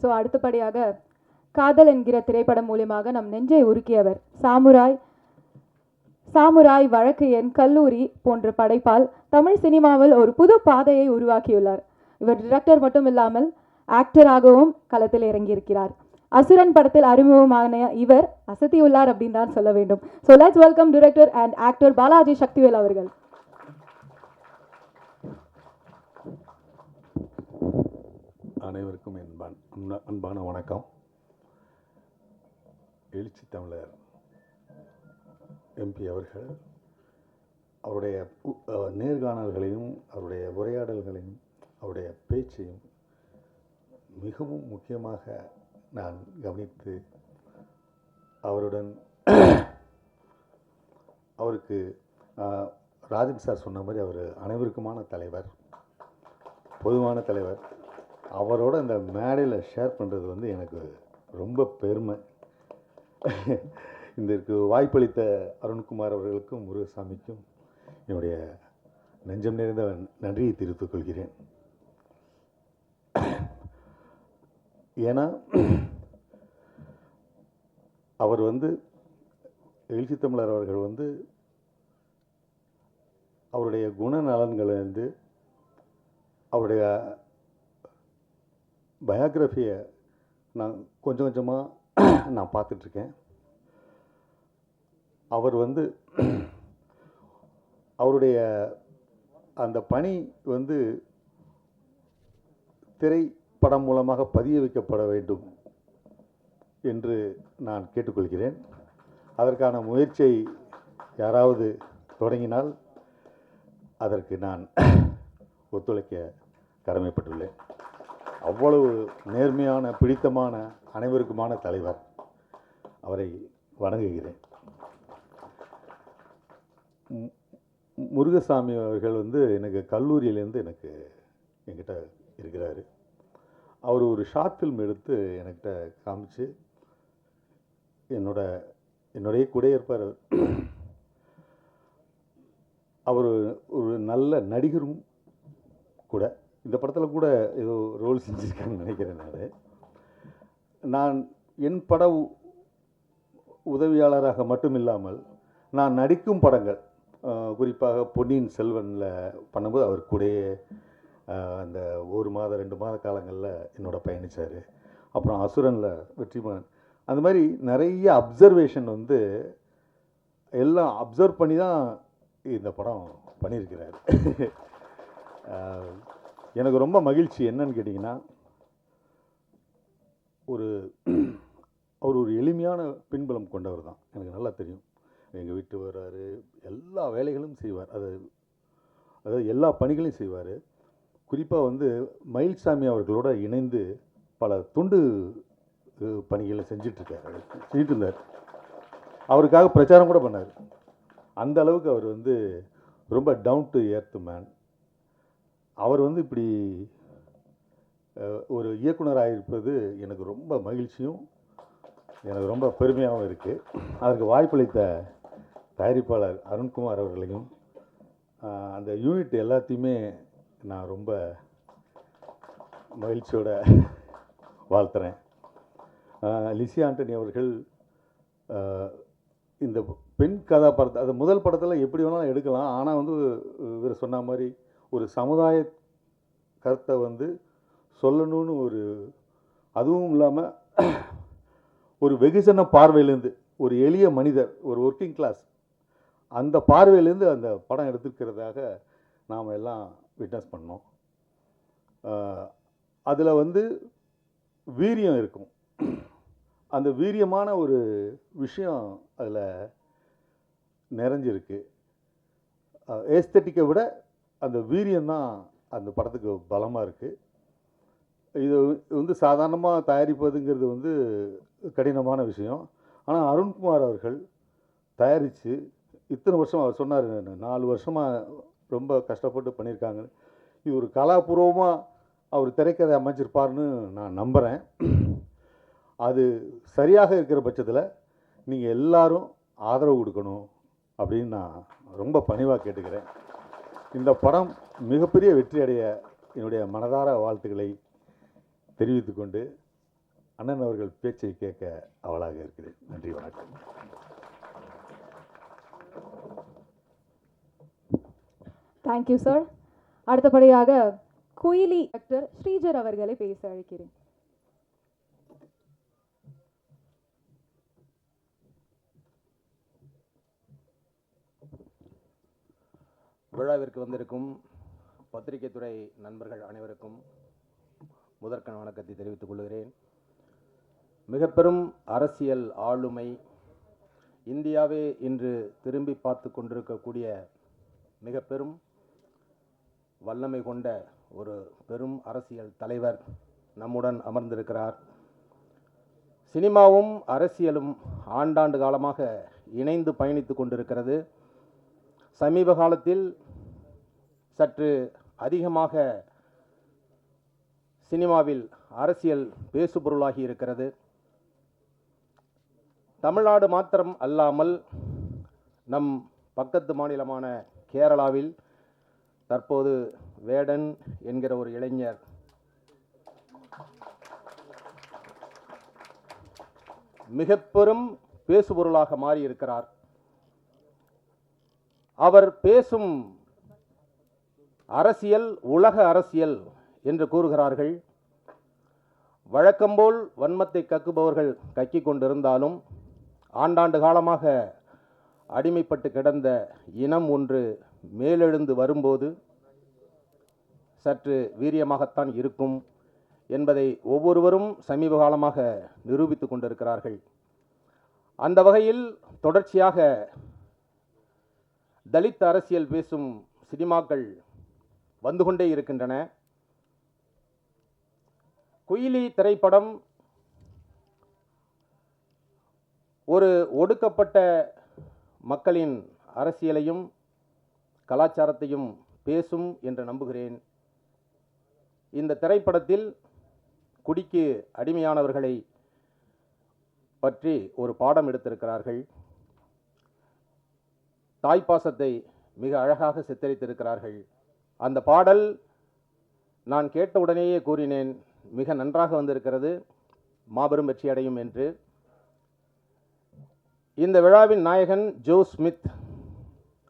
So அடுத்தபடியாக காதல் என்கிற திரைப்படம் மூலியமாக நம் நெஞ்சை உருக்கியவர். சாமுராய், வழக்கு எண், கல்லூரி போன்ற படைப்பால் தமிழ் சினிமாவில் ஒரு புது பாதையை உருவாக்கியுள்ளார். இவர் டிரெக்டர் மட்டும் இல்லாமல் ஆக்டராகவும் களத்தில் இறங்கியிருக்கிறார். அசுரன் படத்தில் அறிமுகமான இவர் அசத்தியுள்ளார் அப்படின்னு தான் சொல்ல வேண்டும். So let's welcome director and actor Balaji Sakthivel அவர்கள். அனைவருக்கும் அன்பான வணக்கம். எழுச்சி தமிழர் எம்பி அவர்கள் அவருடைய நேர்காணல்களையும் அவருடைய உரையாடல்களையும் அவருடைய பேச்சையும் மிகவும் முக்கியமாக நான் கவனித்து அவருடன் அவருக்கு ராஜன் சார் சொன்ன மாதிரி அவர் அனைவருக்குமான தலைவர், பொதுவான தலைவர். அவரோட இந்த மேடையில் ஷேர் பண்ணுறது வந்து எனக்கு ரொம்ப பெருமை. இதற்கு வாய்ப்பளித்த அருண்குமார் அவர்களுக்கும் முருகசாமிக்கும் என்னுடைய நெஞ்சம் நிறைந்த நன்றியை தெரிவித்துக் கொள்கிறேன். ஏன்னா அவர் வந்து எழுச்சி தமிழர் அவர்கள் வந்து அவருடைய குணநலன்களை வந்து அவருடைய பயோகிராஃபியை நான் கொஞ்சம் கொஞ்சமாக நான் பார்த்துட்ருக்கேன். அவர் வந்து அவருடைய அந்த பணி வந்து திரைப்படம் மூலமாக பதிய வைக்கப்பட வேண்டும் என்று நான் கேட்டுக்கொள்கிறேன். அதற்கான முயற்சியை யாராவது தொடங்கினால் அதற்கு நான் ஒத்துழைக்க கடமைப்பட்டுள்ளேன். அவ்வளவு நேர்மையான, பிடித்தமான, அனைவருக்குமான தலைவர். அவரை வணங்குகிறேன். முருகசாமி அவர்கள் வந்து எனக்கு கல்லூரியிலேருந்து என்கிட்ட இருக்கிறார். அவர் ஒரு ஷார்ட் ஃபில்ம் எடுத்து என்கிட்ட காமிச்சு என்னுடைய கூட இருப்பார். அவர் ஒரு நல்ல நடிகரும் கூட. இந்த படத்தில் கூட ஏதோ ரோல் செஞ்சுருக்கான்னு நினைக்கிறேன். நான் என் பட உதவியாளராக மட்டும் இல்லாமல் நான் நடிக்கும் படங்கள், குறிப்பாக பொன்னியின் செல்வனில் பண்ணும்போது அவர் கூடயே அந்த 1 மாதம் 2 மாத காலங்களில் என்னோட பயணித்தார். அப்புறம் அசுரனில் வெற்றிமாறன், அந்த மாதிரி நிறைய அப்சர்வேஷன் வந்து எல்லாம் அப்சர்வ் பண்ணி தான் இந்த படம் பண்ணியிருக்கிறார். எனக்கு ரொம்ப மகிழ்ச்சி என்னன்னு கேட்டிங்கன்னா, அவர் ஒரு எளிமையான பின்புலம் கொண்டவர் தான். எனக்கு நல்லா தெரியும். எங்கள் வீட்டு வர்றாரு, எல்லா வேலைகளும் செய்வார். அதாவது எல்லா பணிகளையும் செய்வார். குறிப்பாக வந்து மயில்சாமி அவர்களோட இணைந்து பல துண்டு பணிகளை செஞ்சிட்டு இருந்தார். அவருக்காக பிரச்சாரம் கூட பண்ணார். அந்த அளவுக்கு அவர் வந்து ரொம்ப டவுன் டு எர்த் மேன். அவர் வந்து இப்படி ஒரு இயக்குனராக இருப்பது எனக்கு ரொம்ப மகிழ்ச்சியும் எனக்கு ரொம்ப பெருமையாகவும் இருக்குது. அதற்கு வாய்ப்பளித்த தயாரிப்பாளர் அருண்குமார் அவர்களையும் அந்த யூனிட் எல்லாத்தையுமே நான் ரொம்ப மகிழ்ச்சியோடு வாழ்த்துறேன். லிசி ஆண்டனி அவர்கள் இந்த பெண் கதாபாத்திரத்தை, அது முதல் படத்தில் எப்படி வேணாலும் எடுக்கலாம். ஆனால் வந்து இவர் சொன்ன மாதிரி ஒரு சமுதாய கருத்தை வந்து சொல்லணும்னு அதுவும் இல்லாமல் ஒரு வெகுஜன பார்வையிலேருந்து, ஒரு எளிய மனிதர், ஒரு ஒர்க்கிங் கிளாஸ், அந்த பார்வையிலேருந்து அந்த படம் எடுத்துக்கிறதாக நாம் எல்லாம் விட்னஸ் பண்ணோம். அதில் வந்து வீரியம் இருக்கும். அந்த வீரியமான ஒரு விஷயம் அதில் நிறைஞ்சிருக்கு. ஏஸ்தட்டிக்கை விட அந்த வீரியம்தான் அந்த படத்துக்கு பலமாக இருக்குது. இது வந்து சாதாரணமாக தயாரிப்பதுங்கிறது வந்து கடினமான விஷயம். ஆனால் அருண்குமார் அவர்கள் தயாரித்து இத்தனை வருஷம், அவர் சொன்னார் 4 வருஷமாக ரொம்ப கஷ்டப்பட்டு பண்ணியிருக்காங்க. இது ஒரு கலாபூர்வமாக அவர் திரைக்கதை அமைச்சிருப்பார்னு நான் நம்புகிறேன். அது சரியாக இருக்கிற பட்சத்தில் நீங்கள் எல்லாரும் ஆதரவு கொடுக்கணும் அப்படின்னு நான் ரொம்ப பணிவாக கேட்டுக்கிறேன். இந்த படம் மிகப்பெரிய வெற்றி அடைய என்னுடைய மனதார வாழ்த்துக்களை தெரிவித்துக்கொண்டு அண்ணன் அவர்கள் பேச்சை கேட்க அவளாக இருக்கிறேன். நன்றி, வணக்கம். Thank you sir. அடுத்தபடியாக குயிலி டாக்டர் ஸ்ரீஜர் அவர்களை பேச அழைக்கிறேன். விழாவிற்கு வந்திருக்கும் பத்திரிகை துறை நண்பர்கள் அனைவருக்கும் முதற்கண் வணக்கத்தை தெரிவித்துக் கொள்கிறேன். மிக பெரும் அரசியல் ஆளுமை, இந்தியாவே இன்று திரும்பி பார்த்து கொண்டிருக்கக்கூடிய மிக பெரும் வல்லமை கொண்ட ஒரு பெரும் அரசியல் தலைவர் நம்முடன் அமர்ந்திருக்கிறார். சினிமாவும் அரசியலும் ஆண்டாண்டு காலமாக இணைந்து பயணித்து கொண்டிருக்கிறது. சமீப காலத்தில் சற்று அதிகமாக சினிமாவில் அரசியல் பேசுபொருளாகி இருக்கிறது. தமிழ்நாடு மாத்திரம் அல்லாமல் நம் பக்கத்து மாநிலமான கேரளாவில் தற்போது வேடன் என்கிற ஒரு இளைஞர் மிக பெரும் பேசுபொருளாக மாறியிருக்கிறார். அவர் பேசும் அரசியல் உலக அரசியல் என்று கூறுகிறார்கள். வழக்கம்போல் வன்மத்தை கக்குபவர்கள் கக்கிக் கொண்டிருந்தாலும் ஆண்டாண்டு காலமாக அடிமைப்பட்டு கிடந்த இனம் ஒன்று மேலெழுந்து வரும்போது சற்று வீரியமாகத்தான் இருக்கும் என்பதை ஒவ்வொருவரும் சமீப காலமாக நிரூபித்து கொண்டிருக்கிறார்கள். அந்த வகையில் தொடர்ச்சியாக தலித் அரசியல் பேசும் சினிமாக்கள் வந்து கொண்டே இருக்கின்றன. குயிலி திரைப்படம் ஒரு ஒடுக்கப்பட்ட மக்களின் அரசியலையும் கலாச்சாரத்தையும் பேசும் என்று நம்புகிறேன். இந்த திரைப்படத்தில் குடிக்கு அடிமையானவர்களை பற்றி ஒரு பாடம் எடுத்திருக்கிறார்கள். தாய்ப்பாசத்தை மிக அழகாக சித்தரித்திருக்கிறார்கள். அந்த பாடல் நான் கேட்டவுடனேயே கூறினேன், மிக நன்றாக வந்திருக்கிறது, மாபெரும் வெற்றி அடையும் என்று. இந்த விழாவின் நாயகன் ஜோ ஸ்மித்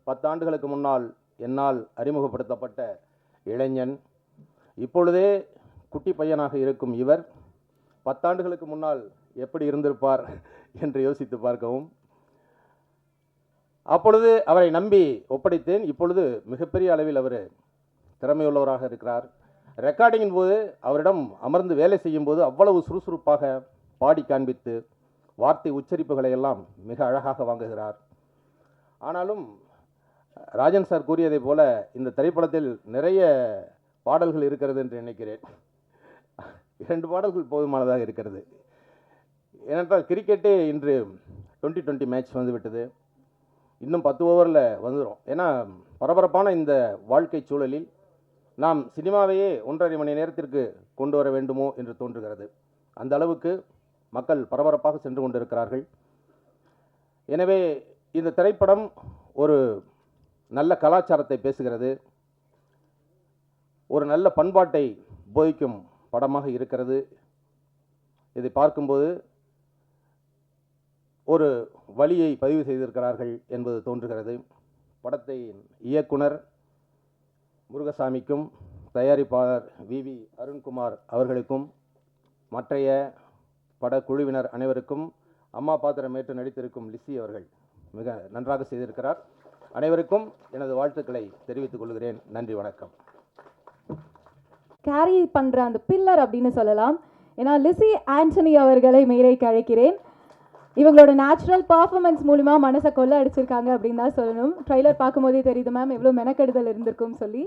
10 ஆண்டுகளுக்கு முன்னால் என்னால் அறிமுகப்படுத்தப்பட்ட இளைஞன். இப்பொழுதே குட்டி பையனாக இருக்கும் இவர் 10 ஆண்டுகளுக்கு முன்னால் எப்படி இருந்திருப்பார் என்று யோசித்து பார்க்கவும். அப்பொழுது அவரை நம்பி ஒப்படைத்தேன். இப்பொழுது மிகப்பெரிய அளவில் அவர் திறமையுள்ளவராக இருக்கிறார். ரெக்கார்டிங்கின் போது அவரிடம் அமர்ந்து வேலை செய்யும் போது அவ்வளவு சுறுசுறுப்பாக பாடி காண்பித்து வார்த்தை உச்சரிப்புகளை எல்லாம் மிக அழகாக வாங்குகிறார். ஆனாலும் ராஜன் சார் கூறியதை போல இந்த திரைப்படத்தில் நிறைய பாடல்கள் இருக்கிறது என்று நினைக்கிறேன். 2 பாடல்கள் போதுமானதாக இருக்கிறது. ஏனென்றால் கிரிக்கெட்டே இன்று 2020 மேட்ச் வந்துவிட்டது. இன்னும் 10 ஓவரில் வந்துடும். ஏன்னா பரபரப்பான இந்த வாழ்க்கை சூழலில் நாம் சினிமாவையே 1.5 மணி நேரத்திற்கு கொண்டு வர வேண்டுமோ என்று தோன்றுகிறது. அந்த அளவுக்கு மக்கள் பரபரப்பாக சென்று கொண்டிருக்கிறார்கள். எனவே இந்த திரைப்படம் ஒரு நல்ல கலாச்சாரத்தை பேசுகிறது, ஒரு நல்ல பண்பாட்டை போதிக்கும் படமாக இருக்கிறது. இதை பார்க்கும்போது ஒரு வழியை பதிவு செய்திருக்கிறார்கள் என்பது தோன்றுகிறது. படத்தை இயக்குனர் முருகசாமிக்கும் தயாரிப்பாளர் வி அருண்குமார் அவர்களுக்கும் மற்றைய படக்குழுவினர் அனைவருக்கும், அம்மா பாத்திரம் ஏற்று நடித்திருக்கும் லிசி அவர்கள் மிக நன்றாக செய்திருக்கிறார். அனைவருக்கும் எனது வாழ்த்துக்களை தெரிவித்துக் கொள்கிறேன். நன்றி, வணக்கம். கேரி பண்ற அந்த பில்லர் அப்படின்னு சொல்லலாம். ஏன்னா லிசி ஆண்டனி அவர்களை மேடைக்கு அழைக்கிறேன். இவங்களோட நேச்சுரல் பர்ஃபார்மன்ஸ் மூலிமா மனசை கொள்ள அடிச்சிருக்காங்க அப்படின்னு தான் சொல்லணும். ட்ரைலர் பார்க்கும்போதே தெரியுது மேம் எவ்வளோ மெனக்கெடுதல் இருந்திருக்கும் சொல்லி.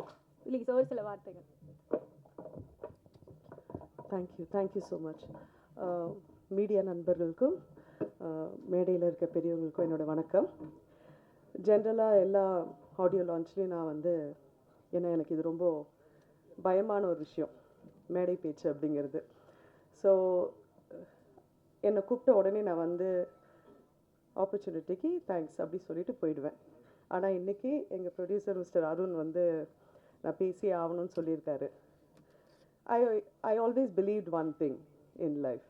இல்லைங்க சார், சில வார்த்தைகள். Thank you so much. மீடியா நண்பர்களுக்கும் மேடையில் இருக்க பெரியவங்களுக்கும் என்னோடய வணக்கம். ஜென்ரலாக எல்லா ஆடியோ லான்ச்லேயும் நான் ஏன்னா எனக்கு இது ரொம்ப பயமான ஒரு விஷயம், மேடை பேச்சு அப்படிங்கிறது. ஸோ என்னை கூப்பிட்ட உடனே நான் ஆப்பர்ச்சுனிட்டிக்கு தேங்க்ஸ் அப்படி சொல்லிட்டு போயிடுவேன். ஆனால் இன்றைக்கி எங்கள் ப்ரொடியூசர் மிஸ்டர் அருண் நான் பேசி ஆகணும்னு சொல்லியிருக்காரு. I always believed one thing in life,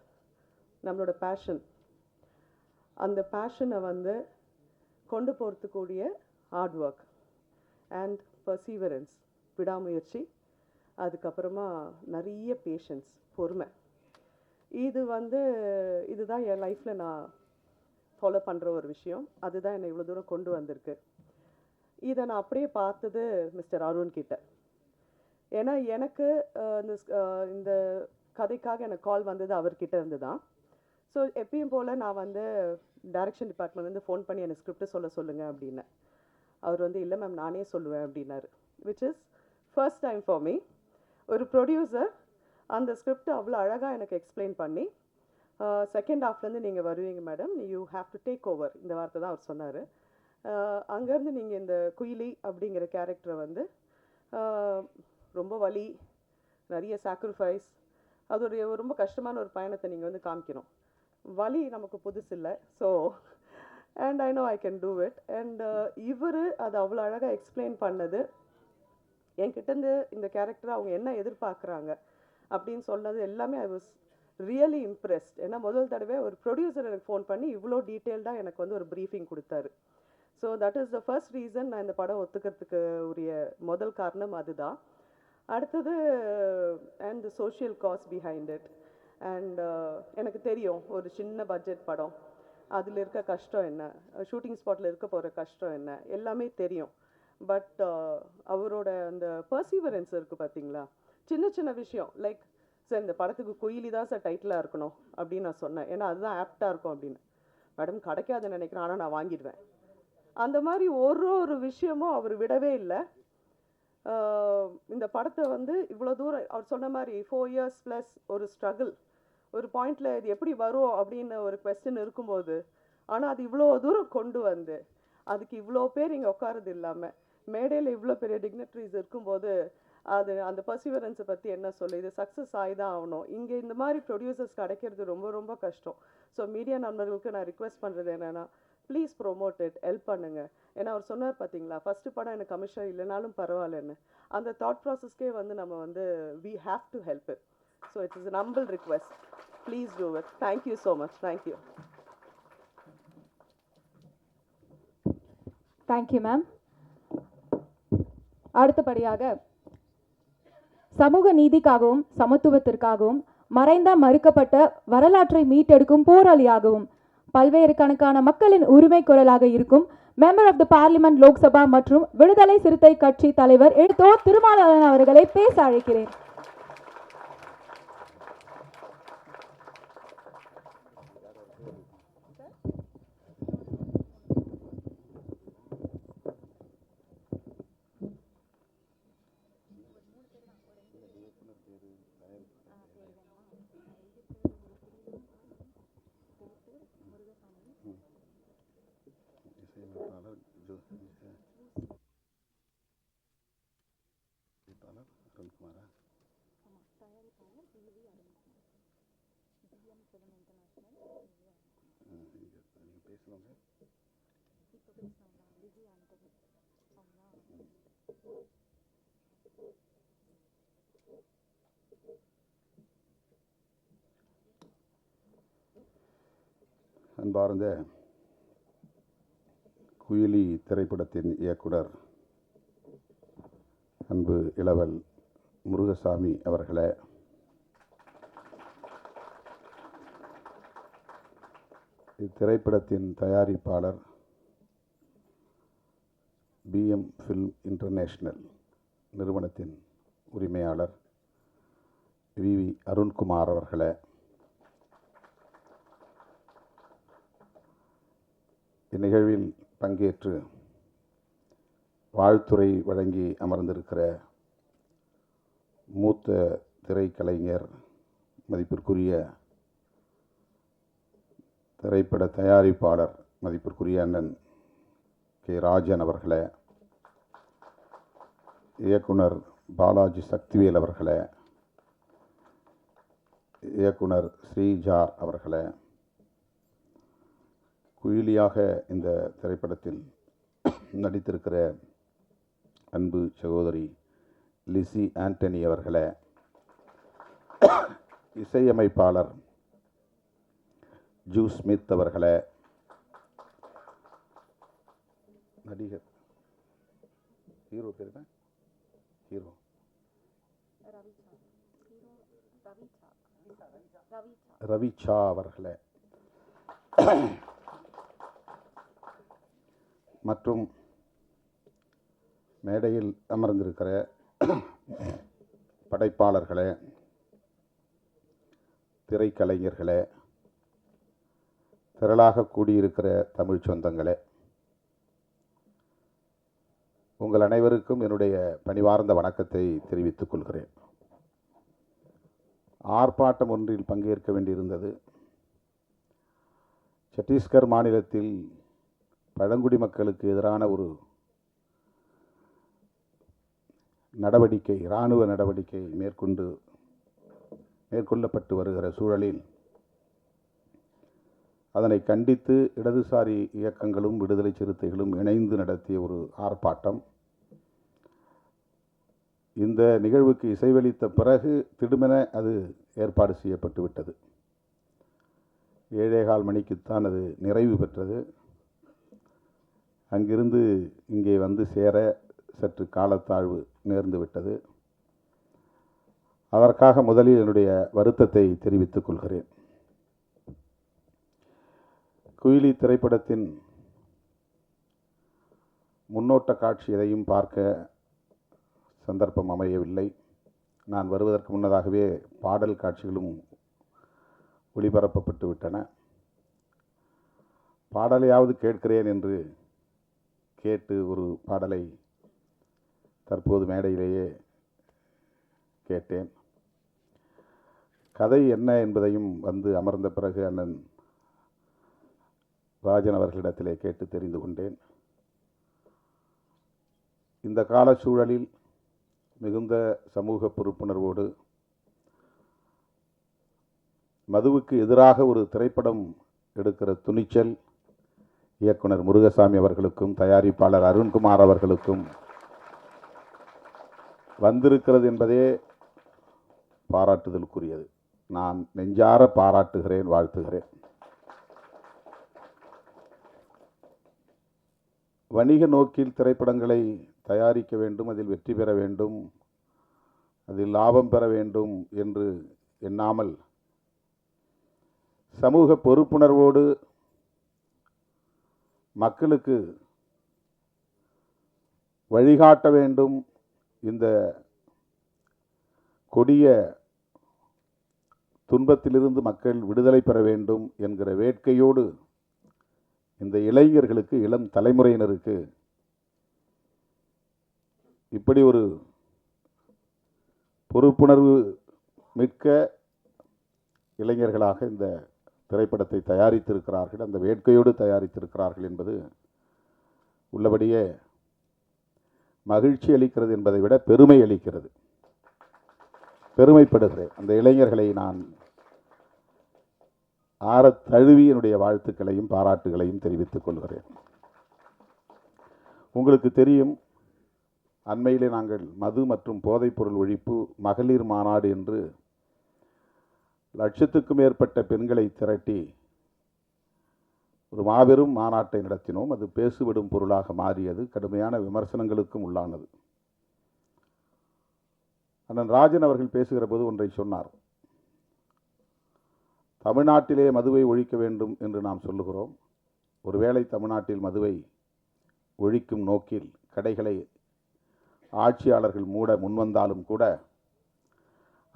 நம்மளோட பேஷன், அந்த பேஷனை வந்து கொண்டு போகிறதுக்கூடிய ஹார்ட் ஒர்க் அண்ட் பர்சீவரன்ஸ், விடாமுயற்சி, அதுக்கப்புறமா நிறைய பேஷன்ஸ், பொறுமை. இதுதான் என் லைஃப்பில் நான் ஃபாலோ பண்ணுற ஒரு விஷயம். அதுதான் என்னை இவ்வளோ தூரம் கொண்டு வந்திருக்கு. இதை நான் அப்படியே பார்த்தது மிஸ்டர் அருண் கிட்ட. ஏன்னா எனக்கு இந்த கதைக்காக எனக்கு கால் வந்தது அவர்கிட்ட இருந்து தான். ஸோ எப்பயும் போல் நான் வந்து டைரக்ஷன் டிபார்ட்மெண்ட்லேருந்து ஃபோன் பண்ணி எனக்கு ஸ்கிரிப்ட் சொல்லுங்கள் அப்படின்னு. அவர் வந்து இல்லை மேம் நானே சொல்லுவேன் அப்படின்னாரு. Which is first time for me. ஒரு ப்ரொடியூசர் அந்த ஸ்கிரிப்ட் அவ்வளோ அழகாக எனக்கு எக்ஸ்பிளைன் பண்ணி, செகண்ட் ஹாஃப்லேருந்து நீங்கள் வருவீங்க madam, you have to take over, இந்த வார்த்தை தான் அவர் சொன்னார். அங்கேருந்து நீங்கள் இந்த குயிலி அப்படிங்கிற கேரக்டரை வந்து ரொம்ப வலி, நிறைய சாக்ரிஃபைஸ், அதோடைய ரொம்ப கஷ்டமான ஒரு பயணத்தை நீங்கள் வந்து காமிக்கணும். வலி நமக்கு புதுசு இல்லை. So and I know I can do it. And இவர் அதை அவ்வளோ அழகாக எக்ஸ்பிளைன் பண்ணது, என்கிட்டேருந்து இந்த கேரக்டரை அவங்க என்ன எதிர்பார்க்குறாங்க அப்படின்னு சொன்னது எல்லாமே ஐ வாஸ் ரியலி இம்ப்ரெஸ்ட். ஏன்னா முதல் தடவை ஒரு ப்ரொடியூசர் எனக்கு ஃபோன் பண்ணி இவ்வளோ டீட்டெயில்டாக எனக்கு வந்து ஒரு ப்ரீஃபிங் கொடுத்தாரு. So that is the first reason நான் இந்த படம் ஒத்துக்கிறதுக்கு உரிய முதல் காரணம் அதுதான். அடுத்தது and the social cos behind it. And எனக்கு தெரியும் ஒரு சின்ன பட்ஜெட் படம், அதில் இருக்க கஷ்டம் என்ன, ஷூட்டிங் ஸ்பாட்டில் இருக்க போகிற கஷ்டம் என்ன, எல்லாமே தெரியும். பட் அவரோட அந்த பர்சீவரன்ஸ் இருக்குது பார்த்தீங்களா, சின்ன சின்ன விஷயம் லைக் சார் இந்த படத்துக்கு குயிலி தான் சார் டைட்டிலாக இருக்கணும் அப்படின்னு நான் சொன்னேன். ஏன்னா அதுதான் ஆப்டாக இருக்கும் அப்படின்னு. மேடம் கிடைக்காதுன்னு நினைக்கிறேன், ஆனால் நான் வாங்கிடுவேன். அந்த மாதிரி ஒரு விஷயமும் அவர் விடவே இல்லை. இந்த படத்தை வந்து இவ்வளோ தூரம் அவர் சொன்ன மாதிரி 4 years ப்ளஸ் ஒரு ஸ்ட்ரகிள், ஒரு பாயிண்டில் இது எப்படி வரும் அப்படின்னு ஒரு கொஸ்டின் இருக்கும்போது, ஆனால் அது இவ்வளோ தூரம் கொண்டு வந்து அதுக்கு இவ்வளோ பேர் இங்கே உட்காரது இல்லாமல் மேடையில் இவ்வளோ பெரிய டிக்னிட்ரிஸ் இருக்கும்போது அது அந்த பர்சிவரன்ஸை பற்றி என்ன சொல்ல, இது சக்ஸஸ் ஆகி தான் ஆகணும். இங்கே இந்த மாதிரி ப்ரொடியூசர்ஸ் கிடைக்கிறது ரொம்ப ரொம்ப கஷ்டம். ஸோ மீடியா நண்பர்களுக்கு நான் ரிக்வெஸ்ட் பண்ணுறது என்னென்னா, ப்ளீஸ் ப்ரொமோட் இட், ஹெல்ப் பண்ணுங்கள். ஏன்னா அவர் சொன்னார் பார்த்தீங்களா, ஃபஸ்ட்டு படம் எனக்கு கமிஷன் இல்லைனாலும் பரவாயில்லன்னு. அந்த தாட் ப்ராசஸ்க்கே வந்து நம்ம வந்து we have to help it. So it's is humble request, please do it. Thank you so much. Thank you. Thank you ma'am. அடுத்தபடியாக சமூக நீதிக்காகவும் சமத்துவத்திற்காகவும் மறைந்த மறுக்கப்பட்ட வரலாற்றை மீட்டெடுக்கும் போராளியாகவும் பல்வேறு கணக்கான மக்களின் உரிமை குரலாக இருக்கும் member of the parliament Lok Sabha மற்றும் விடுதலை சிறுத்தை கட்சி தலைவர் எழுத்தோர் திருமாவளவன் அவர்களை பேச அழைக்கிறேன். அன்பார்ந்த குயிலி திரைப்படத்தின் இயக்குனர் அன்பு இளவல் முருகசாமி அவர்களே, இத்திரைப்படத்தின் தயாரிப்பாளர் பிஎம் ஃபில்ம் இன்டர்நேஷ்னல் நிறுவனத்தின் உரிமையாளர் விவி அருண்குமார் அவர்களே, இந்நிகழ்வில் பங்கேற்று வாழ்த்துரை வழங்கி அமர்ந்திருக்கிற மூத்த திரைக்கலைஞர் மதிப்பிற்குரிய திரைப்பட தயாரிப்பாளர் மதிப்பிற்குரிய அண்ணன் கே ராஜன் அவர்களே, இயக்குனர் பாலாஜி சக்திவேல் அவர்களே, இயக்குனர் ஸ்ரீஜார் அவர்களே, குயிலியாக இந்த திரைப்படத்தில் நடித்திருக்கிற அன்பு சகோதரி லிசி ஆண்டனி அவர்களே, இசையமைப்பாளர் ஜூ ஸ்மித் அவர்களே, நடிகர் ஹீரோ பேர் என்ன? ஹீரோ ரவிச்சா அவர்களே மற்றும் மேடையில் அமர்ந்திருக்கிற படைப்பாளர்களே, திரைக்கலைஞர்களே, திரளாக கூடியிருக்கிற தமிழ் சொந்தங்களே, உங்கள் அனைவருக்கும் என்னுடைய பணிவார்ந்த வணக்கத்தை தெரிவித்துக் கொள்கிறேன். ஆர்ப்பாட்டம் ஒன்றில் பங்கேற்க வேண்டியிருந்தது. சத்தீஸ்கர் மாநிலத்தில் பழங்குடி மக்களுக்கு எதிரான ஒரு நடவடிக்கை, இராணுவ நடவடிக்கை மேற்கொள்ளப்பட்டு வருகிற சூழலில் அதனை கண்டித்து இடதுசாரி இயக்கங்களும் விடுதலை சிறுத்தைகளும் இணைந்து நடத்திய ஒரு ஆர்ப்பாட்டம். இந்த நிகழ்வுக்கு இசைவளித்த பிறகு திடுமென அது ஏற்பாடு செய்யப்பட்டு விட்டது. 7:15 மணிக்குத்தான் அது நிறைவு பெற்றது. அங்கிருந்து இங்கே வந்து சேர சற்று காலத்தாழ்வு நேர்ந்து விட்டது. அதற்காக முதலில் என்னுடைய வருத்தத்தை தெரிவித்துக் கொள்கிறேன். குயிலி திரைப்படத்தின் முன்னோட்ட காட்சி எதையும் பார்க்க சந்தர்ப்பம் அமையவில்லை. நான் வருவதற்கு முன்னதாகவே பாடல் காட்சிகளும் ஒளிபரப்பப்பட்டு விட்டன. பாடலையாவது கேட்கிறேன் என்று கேட்டு ஒரு பாடலை தற்போது மேடையிலேயே கேட்டேன். கதை என்ன என்பதையும் வந்து அமர்ந்த பிறகு அண்ணன் ராஜன் அவர்களிடத்திலே கேட்டு தெரிந்து கொண்டேன். இந்த கால சூழலில் மிகுந்த சமூக பொறுப்புணர்வோடு மதுவுக்கு எதிராக ஒரு திரைப்படம் எடுக்கிற துணிச்சல் இயக்குனர் முருகசாமி அவர்களுக்கும் தயாரிப்பாளர் அருண்குமார் அவர்களுக்கும் வந்திருக்கிறது என்பதே பாராட்டுதலுக்குரியது. நான் நெஞ்சார பாராட்டுகிறேன், வாழ்த்துகிறேன். வணிக நோக்கில் திரைப்படங்களை தயாரிக்க வேண்டும், அதில் வெற்றி பெற வேண்டும், அதில் லாபம் பெற வேண்டும் என்று எண்ணாமல் சமூக பொறுப்புணர்வோடு மக்களுக்கு வழிகாட்ட வேண்டும், இந்த கொடிய துன்பத்திலிருந்து மக்கள் விடுதலை பெற வேண்டும் என்கிற வேட்கையோடு இந்த இளைஞர்களுக்கு, இளம் தலைமுறையினருக்கு இப்படி ஒரு பொறுப்புணர்வு மிக்க இளைஞர்களாக இந்த திரைப்படத்தை தயாரித்திருக்கிறார்கள், அந்த வேட்கையோடு தயாரித்திருக்கிறார்கள் என்பது உள்ளபடியே மகிழ்ச்சி அளிக்கிறது என்பதை விட பெருமை அளிக்கிறது. பெருமைப்படுகிறேன். அந்த இளைஞர்களை நான் ஆறத் தழுவி என்னுடைய வாழ்த்துக்களையும் பாராட்டுகளையும் தெரிவித்துக் கொள்கிறேன். உங்களுக்கு தெரியும், அண்மையிலே நாங்கள் மது மற்றும் போதைப்பொருள் ஒழிப்பு மகளிர் மாநாடு என்று லட்சத்துக்கும் மேற்பட்ட பெண்களை திரட்டி ஒரு மாபெரும் மாநாட்டை நடத்தினோம். அது பேசுவிடும் பொருளாக மாறியது, கடுமையான விமர்சனங்களுக்கும் உள்ளானது. அண்ணன் ராஜன் அவர்கள் பேசுகிற போது ஒன்றை சொன்னார். தமிழ்நாட்டிலே மதுவை ஒழிக்க வேண்டும் என்று நாம் சொல்லுகிறோம். ஒருவேளை தமிழ்நாட்டில் மதுவை ஒழிக்கும் நோக்கில் கடைகளை ஆட்சியாளர்கள் மூட முன்வந்தாலும் கூட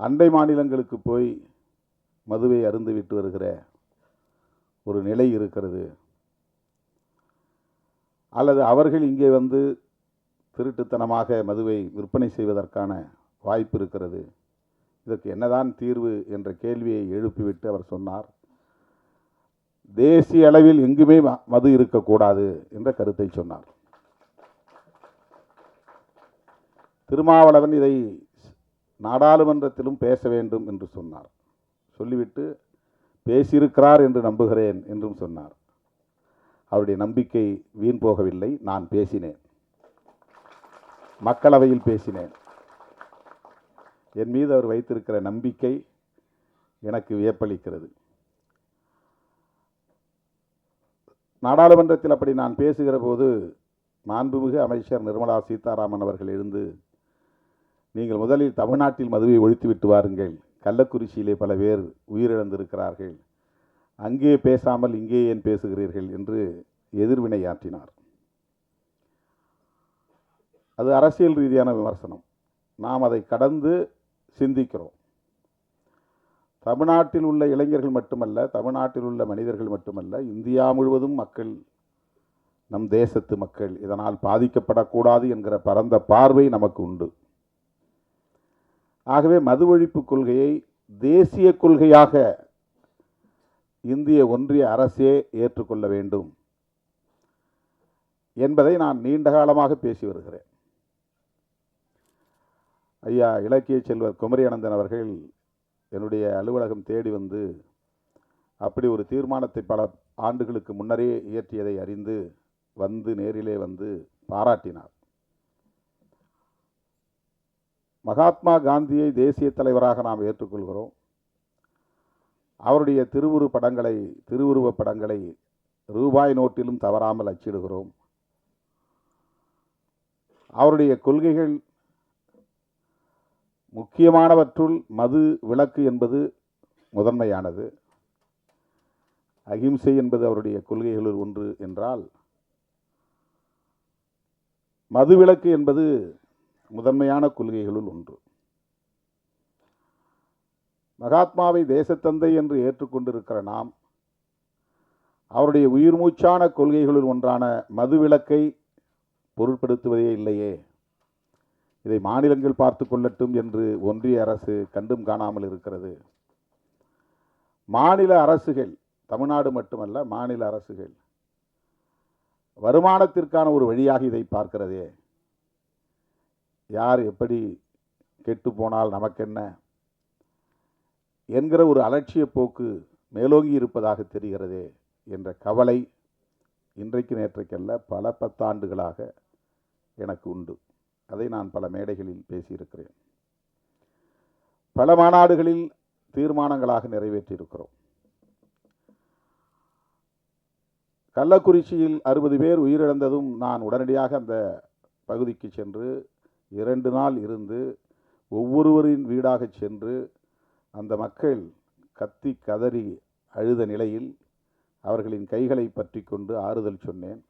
அண்டை மாநிலங்களுக்கு போய் மதுவை அருந்துவிட்டு வருகிற ஒரு நிலை இருக்கிறது. அல்லது அவர்கள் இங்கே வந்து திருட்டுத்தனமாக மதுவை விற்பனை செய்வதற்கான வாய்ப்பு இருக்கிறது. இதற்கு என்னதான் தீர்வு என்ற கேள்வியை எழுப்பிவிட்டு அவர் சொன்னார், தேசிய அளவில் எங்குமே மது இருக்கக்கூடாது என்ற கருத்தை சொன்னார். திருமாவளவன் இதை நாடாளுமன்றத்திலும் பேச வேண்டும் என்று சொன்னார். சொல்லிவிட்டு பேசியிருக்கிறார் என்று நம்புகிறேன் என்றும் சொன்னார். அவருடைய நம்பிக்கை வீண் போகவில்லை. நான் பேசினேன், மக்களவையில் பேசினேன். என் மீது அவர் வைத்திருக்கிற நம்பிக்கை எனக்கு வியப்பளிக்கிறது. நாடாளுமன்றத்தில் அப்படி நான் பேசுகிற போது மாண்புமிகு அமைச்சர் நிர்மலா சீதாராமன் அவர்கள் எழுந்து, நீங்கள் முதலில் தமிழ்நாட்டில் மதுவை ஒழித்துவிட்டு வாருங்கள், கள்ளக்குறிச்சியிலே பல பேர் உயிரிழந்திருக்கிறார்கள், அங்கே பேசாமல் இங்கே ஏன் பேசுகிறீர்கள் என்று எதிர்வினையாற்றினார். அது அரசியல் ரீதியான விமர்சனம். நாம் அதை கடந்து சிந்திக்கிறோம். தமிழ்நாட்டில் உள்ள இளைஞர்கள் மட்டுமல்ல, தமிழ்நாட்டில் உள்ள மனிதர்கள் மட்டுமல்ல, இந்தியா முழுவதும் மக்கள், நம் தேசத்து மக்கள் இதனால் பாதிக்கப்படக்கூடாது என்கிற பரந்த பார்வை நமக்கு உண்டு. ஆகவே மது ஒழிப்பு கொள்கையை தேசிய கொள்கையாக இந்திய ஒன்றிய அரசே ஏற்றுக்கொள்ள வேண்டும் என்பதை நான் நீண்ட காலமாக பேசி வருகிறேன். ஐயா இலக்கிய செல்வர் குமரி அனந்தன் அவர்கள் என்னுடைய அலுவலகம் தேடி வந்து அப்படி ஒரு தீர்மானத்தை பல ஆண்டுகளுக்கு முன்னரே இயற்றியதை அறிந்து வந்து நேரிலே வந்து பாராட்டினார். மகாத்மா காந்தியை தேசிய தலைவராக நாம் ஏற்றுக்கொள்கிறோம். அவருடைய திருவுருவப் படங்களை ரூபாய் நோட்டிலும் தவறாமல் அச்சிடுகிறோம். அவருடைய கொள்கைகள் முக்கியமானவற்றுள் மது விலக்கு என்பது முதன்மையானது. அகிம்சை என்பது அவருடைய கொள்கைகளுள் ஒன்று என்றால், மது விலக்கு என்பது முதன்மையான கொள்கைகளுள் ஒன்று. மகாத்மாவை தேசத்தந்தை என்று ஏற்றுக்கொண்டிருக்கிற நாம் அவருடைய உயிர் மூச்சான கொள்கைகளுள் ஒன்றான மது விலக்கை பொருட்படுத்துவதே இல்லையே, இதை மாநிலங்கள் பார்த்து கொள்ளட்டும் என்று ஒன்றிய அரசு கண்டும் காணாமல் இருக்கிறது. மாநில அரசுகள், தமிழ்நாடு மட்டுமல்ல, மாநில அரசுகள் வருமானத்திற்கான ஒரு வழியாக இதை பார்க்கிறதே. யார் எப்படி கெட்டு போனால் நமக்கென்ன என்கிற ஒரு அலட்சிய போக்கு மேலோங்கி இருப்பதாக தெரிகிறதே என்ற கவலை இன்றைக்கு நேற்றைக்கல்ல பல பத்தாண்டுகளாக எனக்கு உண்டு. அதை நான் பல மேடைகளில் பேசியிருக்கிறேன். பல மாநாடுகளில் தீர்மானங்களாக நிறைவேற்றியிருக்கிறோம். கள்ளக்குறிச்சியில் 60 பேர் உயிரிழந்ததும் நான் உடனடியாக அந்த பகுதிக்கு சென்று 2 நாள் இருந்து ஒவ்வொருவரின் வீடாக சென்று அந்த மக்கள் கத்தி கதறி அழுத நிலையில் அவர்களின் கைகளை பற்றி கொண்டு ஆறுதல் சொன்னேன்.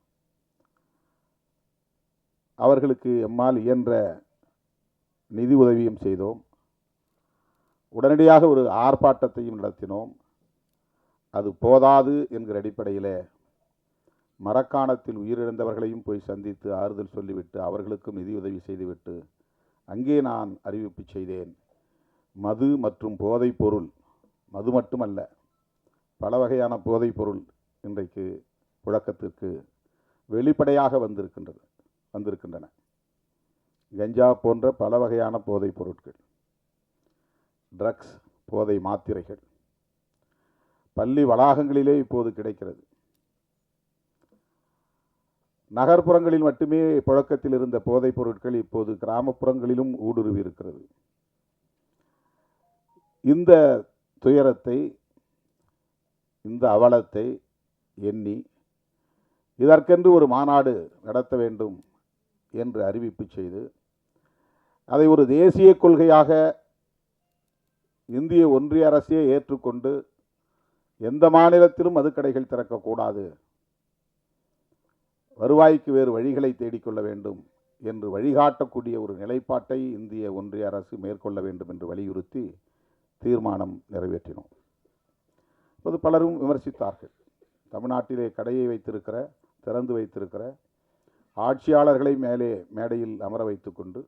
அவர்களுக்கு எம்மால் இயன்ற நிதி உதவியும் செய்தோம். உடனடியாக ஒரு ஆர்ப்பாட்டத்தையும் நடத்தினோம். அது போதாது என்கிற அடிப்படையில் மரக்காணத்தில் உயிரிழந்தவர்களையும் போய் சந்தித்து ஆறுதல் சொல்லிவிட்டு அவர்களுக்கும் நிதியுதவி செய்துவிட்டு அங்கே நான் அறிவிப்பு செய்தேன். மது மற்றும் போதைப் பொருள், மது மட்டுமல்ல, பல வகையான போதைப் பொருள் இன்றைக்கு புழக்கத்திற்கு வெளிப்படையாக வந்திருக்கின்றன. கஞ்சா போன்ற பல வகையான போதைப் பொருட்கள், ட்ரக்ஸ், போதை மாத்திரைகள் பள்ளி வளாகங்களிலே இப்போது கிடைக்கிறது. நகர்ப்புறங்களில் மட்டுமே புழக்கத்தில் இருந்த போதைப் பொருட்கள் இப்போது கிராமப்புறங்களிலும் ஊடுருவி இருக்கிறது. இந்த துயரத்தை, இந்த அவலத்தை எண்ணி இதற்கென்று ஒரு மாநாடு நடத்த வேண்டும் என்று அறிவிப்பு செய்து அதை ஒரு தேசிய கொள்கையாக இந்திய ஒன்றிய அரசே ஏற்றுக்கொண்டு எந்த மாநிலத்திலும் மதுக்கடைகள் திறக்கக்கூடாது, வருவாய்க்கு வேறு வழிகளை தேடிக்கொள்ள வேண்டும் என்று வழிகாட்டக்கூடிய ஒரு நிலைப்பாட்டை இந்திய ஒன்றிய அரசு மேற்கொள்ள வேண்டும் என்று வலியுறுத்தி தீர்மானம் நிறைவேற்றினோம். இப்போது பலரும் விமர்சித்தார்கள். தமிழ்நாட்டிலே கடையை திறந்து வைத்திருக்கிற ஆட்சியாளர்களை மேடையில் அமர வைத்து கொண்டு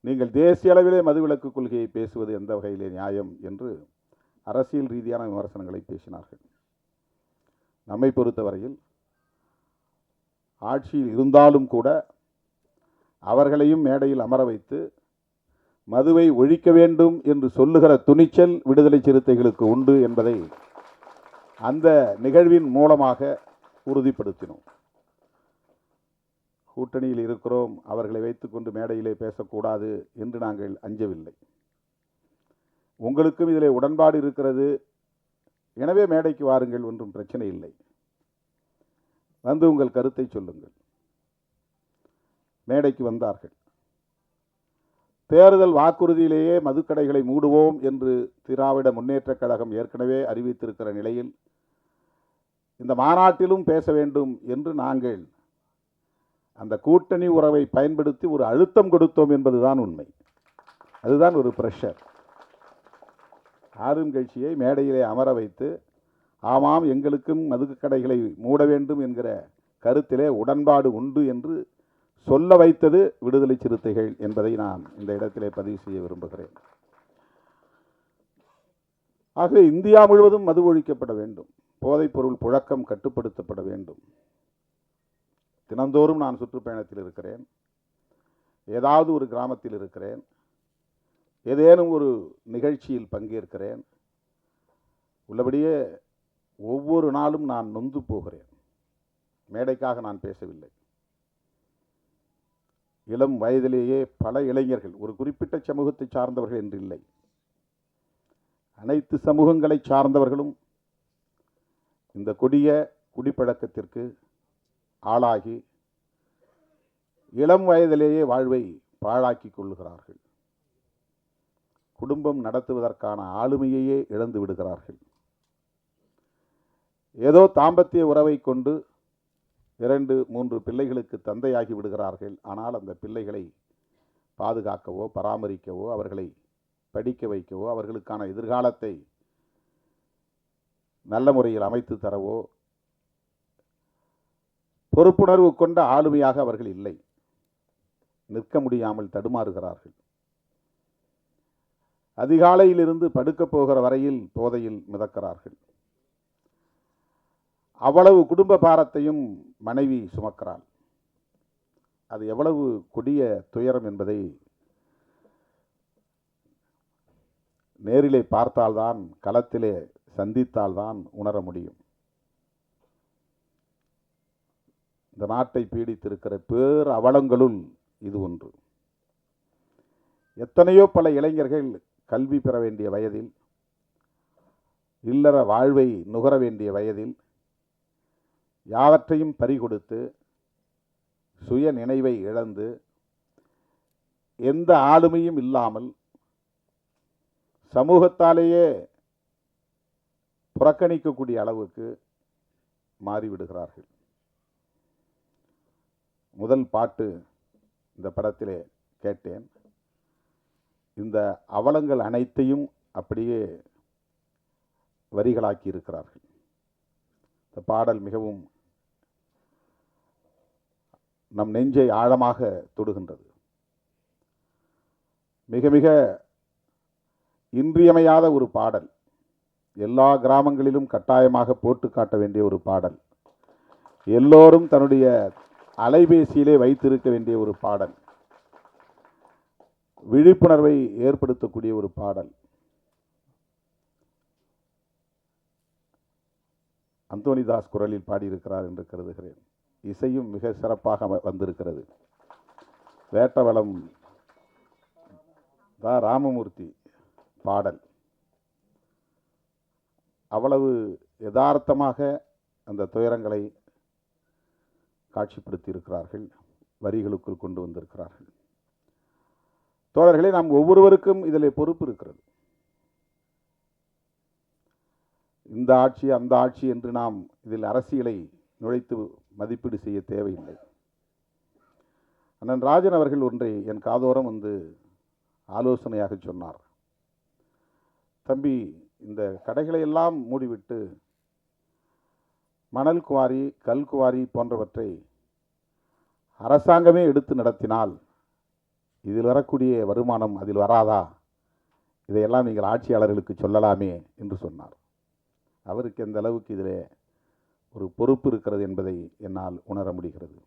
நீங்கள் தேசிய அளவிலே மதுவிலக்கு கொள்கையை பேசுவது எந்த வகையிலே நியாயம் என்று அரசியல் ரீதியான விமர்சனங்களை பேசினார்கள். நம்மை பொறுத்தவரையில் ஆட்சியில் இருந்தாலும் கூட அவர்களையும் மேடையில் அமர வைத்து மதுவை ஒழிக்க வேண்டும் என்று சொல்லுகிற துணிச்சல் விடுதலை சிறுத்தைகளுக்கு உண்டு என்பதை அந்த நிகழ்வின் மூலமாக உறுதிப்படுத்தினோம். கூட்டணியில் இருக்கிறோம், அவர்களை வைத்துக்கொண்டு மேடையிலே பேசக்கூடாது என்று நாங்கள் அஞ்சவில்லை. உங்களுக்கும் இதிலே உடன்பாடு இருக்கிறது, எனவே மேடைக்கு வாருங்கள், ஒன்றும் பிரச்சனை இல்லை. வந்து உங்கள் கருத்தை சொல்லுங்கள். மேடைக்கு வந்தார்கள். தேர்தல் வாக்குறுதியிலேயே மதுக்கடைகளை மூடுவோம் என்று திராவிட முன்னேற்றக் கழகம் ஏற்கனவே அறிவித்திருக்கிற நிலையில் இந்த மாநாட்டிலும் பேச வேண்டும் என்று நாங்கள் அந்த கூட்டணி உறவை பயன்படுத்தி ஒரு அழுத்தம் கொடுத்தோம் என்பதுதான் உண்மை. அதுதான் ஒரு பிரஷர். ஆளுங்கட்சியை மேடையிலே அமர வைத்து, ஆமாம் எங்களுக்கும் மதுக்கடைகளை மூட வேண்டும் என்கிற கருத்திலே உடன்பாடு உண்டு என்று சொல்ல வைத்தது விடுதலை சிறுத்தைகள் என்பதை நான் இந்த இடத்திலே பதிவு செய்ய விரும்புகிறேன். ஆகவே இந்தியா முழுவதும் மது ஒழிக்கப்பட வேண்டும். போதைப்பொருள் புழக்கம் கட்டுப்படுத்தப்பட வேண்டும். தினந்தோறும் நான் சுற்றுப்பயணத்தில் இருக்கிறேன். ஏதாவது ஒரு கிராமத்தில் இருக்கிறேன். ஏதேனும் ஒரு நிகழ்ச்சியில் பங்கேற்கிறேன். உள்ளபடியே ஒவ்வொரு நாளும் நான் நொந்து போகிறேன். மேடைக்காக நான் பேசவில்லை. இளம் வயதிலேயே பல இளைஞர்கள், ஒரு குறிப்பிட்ட சமூகத்தை சார்ந்தவர்கள் என்று இல்லை, அனைத்து சமூகங்களை சார்ந்தவர்களும் இந்த கொடிய குடிப்பழக்கத்திற்கு ஆளாகி இளம் வயதிலேயே வாழ்வை பாழாக்கி கொள்ளுகிறார்கள். குடும்பம் நடத்துவதற்கான ஆளுமையையே இழந்து விடுகிறார்கள். ஏதோ தாம்பத்திய உறவை கொண்டு 2-3 பிள்ளைகளுக்கு தந்தையாகி விடுகிறார்கள். ஆனால் அந்த பிள்ளைகளை பாதுகாக்கவோ பராமரிக்கவோ அவர்களை படிக்க வைக்கவோ அவர்களுக்கான எதிர்காலத்தை நல்ல முறையில் அமைத்து தரவோ பொறுப்புணர்வு கொண்ட ஆளுமையாக அவர்கள் இல்லை. நிற்க முடியாமல் தடுமாறுகிறார்கள். அதிகாலையிலிருந்து படுக்கப் போகிற வரையில் போதையில் மிதக்கிறார்கள். அவ்வளவு குடும்ப பாரத்தையும் மனைவி சுமக்கிறாள். அது எவ்வளவு கொடிய துயரம் என்பதை நேரிலே பார்த்தால்தான், களத்திலே சந்தித்தால்தான் உணர முடியும். இந்த நாட்டை பீடித்திருக்கிற பேர் அவலங்களுள் இது ஒன்று. எத்தனையோ பல இளைஞர்கள் கல்வி பெற வேண்டிய வயதில், இல்லற வாழ்வை நுகர வேண்டிய வயதில் யாவற்றையும் பறிகொடுத்து சுய நினைவை இழந்து எந்த ஆளுமையும் இல்லாமல் சமூகத்தாலேயே புறக்கணிக்கக்கூடிய அளவுக்கு மாறிவிடுகிறார்கள். முதல் பாட்டு இந்த படத்திலே கேட்டேன். இந்த அவலங்கள் அனைத்தையும் அப்படியே வரிகளாக்கி இருக்கிறார்கள். இந்த பாடல் மிகவும் நம் நெஞ்சை ஆழமாக தொடுகின்றது. மிக மிக இன்றியமையாத ஒரு பாடல். எல்லா கிராமங்களிலும் கட்டாயமாக போட்டு காட்ட வேண்டிய ஒரு பாடல். எல்லோரும் தன்னுடைய அலைபேசியிலே வைத்திருக்க வேண்டிய ஒரு பாடல். விழிப்புணர்வை ஏற்படுத்தக்கூடிய ஒரு பாடல். அந்தோனிதாஸ் குரலில் பாடியிருக்கிறார் என்று கருதுகிறேன். இசையும் மிக சிறப்பாக வந்திருக்கிறது. வேட்டவளம் ராமமூர்த்தி பாடல் அவ்வளவு யதார்த்தமாக அந்த துயரங்களை காட்சிப்படுத்தி இருக்கிறார்கள். வரிகளுக்குள் கொண்டு வந்திருக்கிறார்கள். தோழர்களே, நாம் ஒவ்வொருவருக்கும் இதில் பொறுப்பு இருக்கிறது. இந்த ஆட்சி அந்த ஆட்சி என்று நாம் இதில் அரசியலை நுழைத்து மதிப்பீடு செய்ய தேவையில்லை. அண்ணன் ராஜன் அவர்கள் ஒன்றை என் காதோரம் வந்து ஆலோசனையாக சொன்னார். தம்பி, இந்த கடைகளை எல்லாம் மூடிவிட்டு மணல் குவாரி, கல் குவாரி போன்றவற்றை அரசாங்கமே எடுத்து நடத்தினால் இதில் வரக்கூடிய வருமானம் அதில் வராதா? இதையெல்லாம் நீங்கள் ஆட்சியாளர்களுக்கு சொல்லலாமே என்று சொன்னார். அவருக்கு எந்த அளவுக்கு இதில் ஒரு பொறுப்பு இருக்கிறது என்பதை என்னால் உணர முடிகிறது.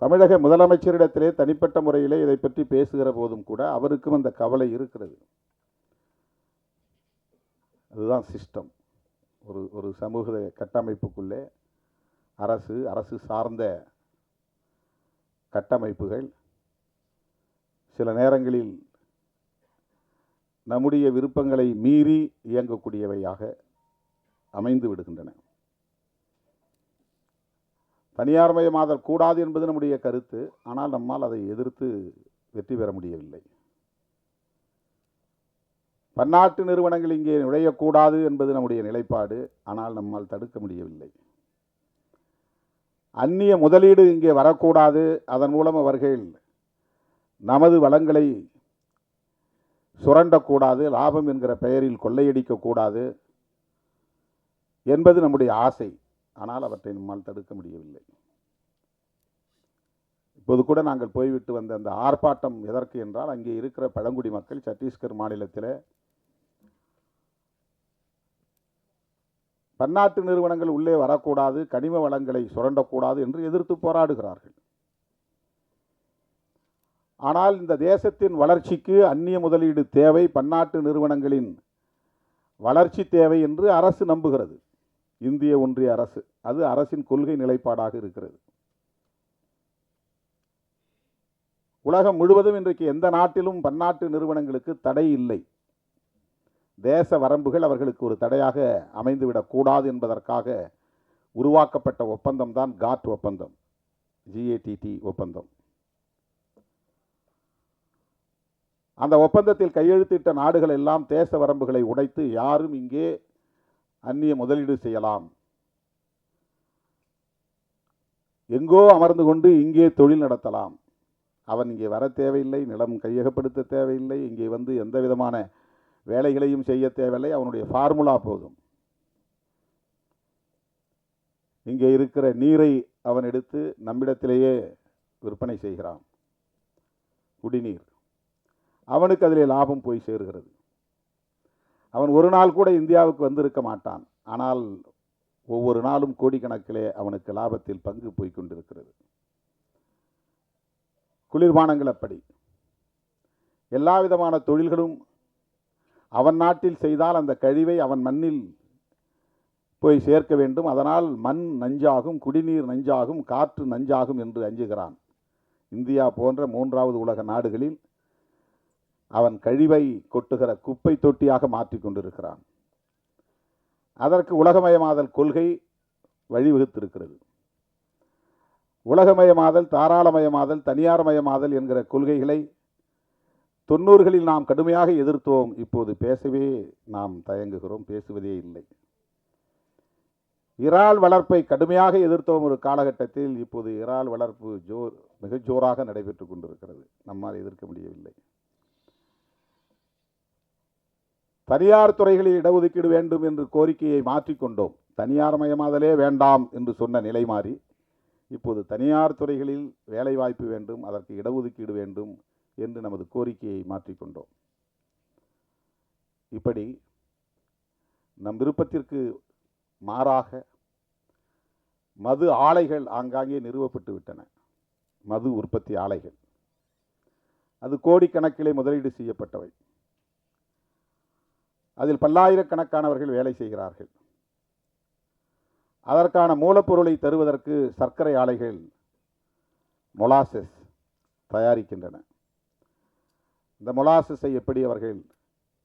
தமிழக முதலமைச்சரிடத்திலே தனிப்பட்ட முறையிலே இதை பற்றி பேசுகிற போதும் கூட அவருக்கும் அந்த கவலை இருக்கிறது. அதுதான் சிஸ்டம். ஒரு சமூக கட்டமைப்புக்குள்ளே அரசு சார்ந்த கட்டமைப்புகள் சில நேரங்களில் நம்முடைய விருப்பங்களை மீறி இயங்கக்கூடியவையாக அமைந்து விடுகின்றன. தனியார்மயமாதல் கூடாது என்பது நம்முடைய கருத்து. ஆனால் நம்மால் அதை எதிர்த்து வெற்றி பெற முடியவில்லை. பன்னாட்டு நிறுவனங்கள் இங்கே நுழையக்கூடாது என்பது நம்முடைய நிலைப்பாடு. ஆனால் நம்மால் தடுக்க முடியவில்லை. அந்நிய முதலீடு இங்கே வரக்கூடாது, அதன் மூலம் அவர்கள் நமது வளங்களை சுரண்டக்கூடாது, லாபம் என்கிற பெயரில் கொள்ளையடிக்கக்கூடாது என்பது நம்முடைய ஆசை. ஆனால் அவற்றை நம்மால் தடுக்க முடியவில்லை. இப்போது கூட நாங்கள் போய்விட்டு வந்த அந்த ஆர்ப்பாட்டம் எதற்கு என்றால், அங்கே இருக்கிற பழங்குடி மக்கள் சத்தீஸ்கர் மாநிலத்தில் பன்னாட்டு நிறுவனங்கள் உள்ளே வரக்கூடாது, கனிம வளங்களை சுரண்டக்கூடாது என்று எதிர்த்து போராடுகிறார்கள். ஆனால் இந்த தேசத்தின் வளர்ச்சிக்கு அந்நிய முதலீடு தேவை, பன்னாட்டு நிறுவனங்களின் வளர்ச்சி தேவை என்று அரசு நம்புகிறது. இந்திய ஒன்றிய அரசு, அது அரசின் கொள்கை நிலைப்பாடாக இருக்கிறது. உலகம் முழுவதும் இன்றைக்கு எந்த நாட்டிலும் பன்னாட்டு நிறுவனங்களுக்கு தடை இல்லை. தேச வரம்புகள் அவர்களுக்கு ஒரு தடையாக அமைந்துவிடக்கூடாது என்பதற்காக உருவாக்கப்பட்ட ஒப்பந்தம் தான் காட் ஒப்பந்தம், GATT ஒப்பந்தம். அந்த ஒப்பந்தத்தில் கையெழுத்திட்ட நாடுகள் எல்லாம் தேச வரம்புகளை உடைத்து யாரும் இங்கே அந்நிய முதலீடு செய்யலாம், எங்கோ அமர்ந்து கொண்டு இங்கே தொழில் நடத்தலாம், அவன் இங்கே வர தேவையில்லை, நிலம் கையகப்படுத்த தேவையில்லை, இங்கே வந்து எந்த விதமான வேலைகளையும் செய்ய தேவையில்லை, அவனுடைய ஃபார்முலா போதும். இங்கே இருக்கிற நீரை அவன் எடுத்து நம்மிடத்திலேயே விற்பனை செய்கிறான், குடிநீர். அவனுக்கு அதிலே லாபம் போய் சேருகிறது. அவன் ஒரு நாள் கூட இந்தியாவுக்கு வந்திருக்க மாட்டான். ஆனால் ஒவ்வொரு நாளும் கோடிக்கணக்கிலே அவனுக்கு லாபத்தில் பங்கு போய் கொண்டிருக்கிறது. குளிர்பானங்கள் அப்படி. எல்லா விதமான தொழில்களும் அவன் நாட்டில் செய்தால் அந்த கழிவை அவன் மண்ணில் போய் சேர்க்க வேண்டும். அதனால் மண் நஞ்சாகும், குடிநீர் நஞ்சாகும், காற்று நஞ்சாகும் என்று அஞ்சுகிறான். இந்தியா போன்ற மூன்றாவது உலக நாடுகளில் அவன் கழிவை கொட்டுகிற குப்பை தொட்டியாக மாற்றி கொண்டிருக்கிறான். அதற்கு உலகமயமாதல் கொள்கை வழிவகுத்திருக்கிறது. உலகமயமாதல், தாராளமயமாதல், தனியார்மயமாதல் என்கிற கொள்கைகளை 90களில் நாம் கடுமையாக எதிர்த்தோம். இப்போது பேசவே நாம் தயங்குகிறோம், பேசுவதே இல்லை. இறால் வளர்ப்பை கடுமையாக எதிர்த்தோம் ஒரு காலகட்டத்தில். இப்போது இறால் வளர்ப்பு மிக ஜோராக நடைபெற்று கொண்டிருக்கிறது. நம்மால் எதிர்க்க முடியவில்லை. தனியார் துறைகளில் இடஒதுக்கீடு வேண்டும் என்று கோரிக்கையை மாற்றிக்கொண்டோம். தனியார்மயமாதலே வேண்டாம் என்று சொன்ன நிலை மாறி இப்போது தனியார் துறைகளில் வேலைவாய்ப்பு வேண்டும், அதற்கு இடஒதுக்கீடு வேண்டும் என்று நமது கோரிக்கையை மாற்றிக்கொண்டோம். இப்படி நம் விருப்பத்திற்கு மாறாக மது ஆலைகள் ஆங்காங்கே நிறுவப்பட்டு விட்டன. மது உற்பத்தி ஆலைகள், அது கோடிக்கணக்கிலே முதலீடு செய்யப்பட்டவை. அதில் பல்லாயிரக்கணக்கானவர்கள் வேலை செய்கிறார்கள். அதற்கான மூலப்பொருளை தருவதற்கு சர்க்கரை ஆலைகள் மொலாசஸ் தயாரிக்கின்றன. இந்த மொலாசஸை எப்படி அவர்கள்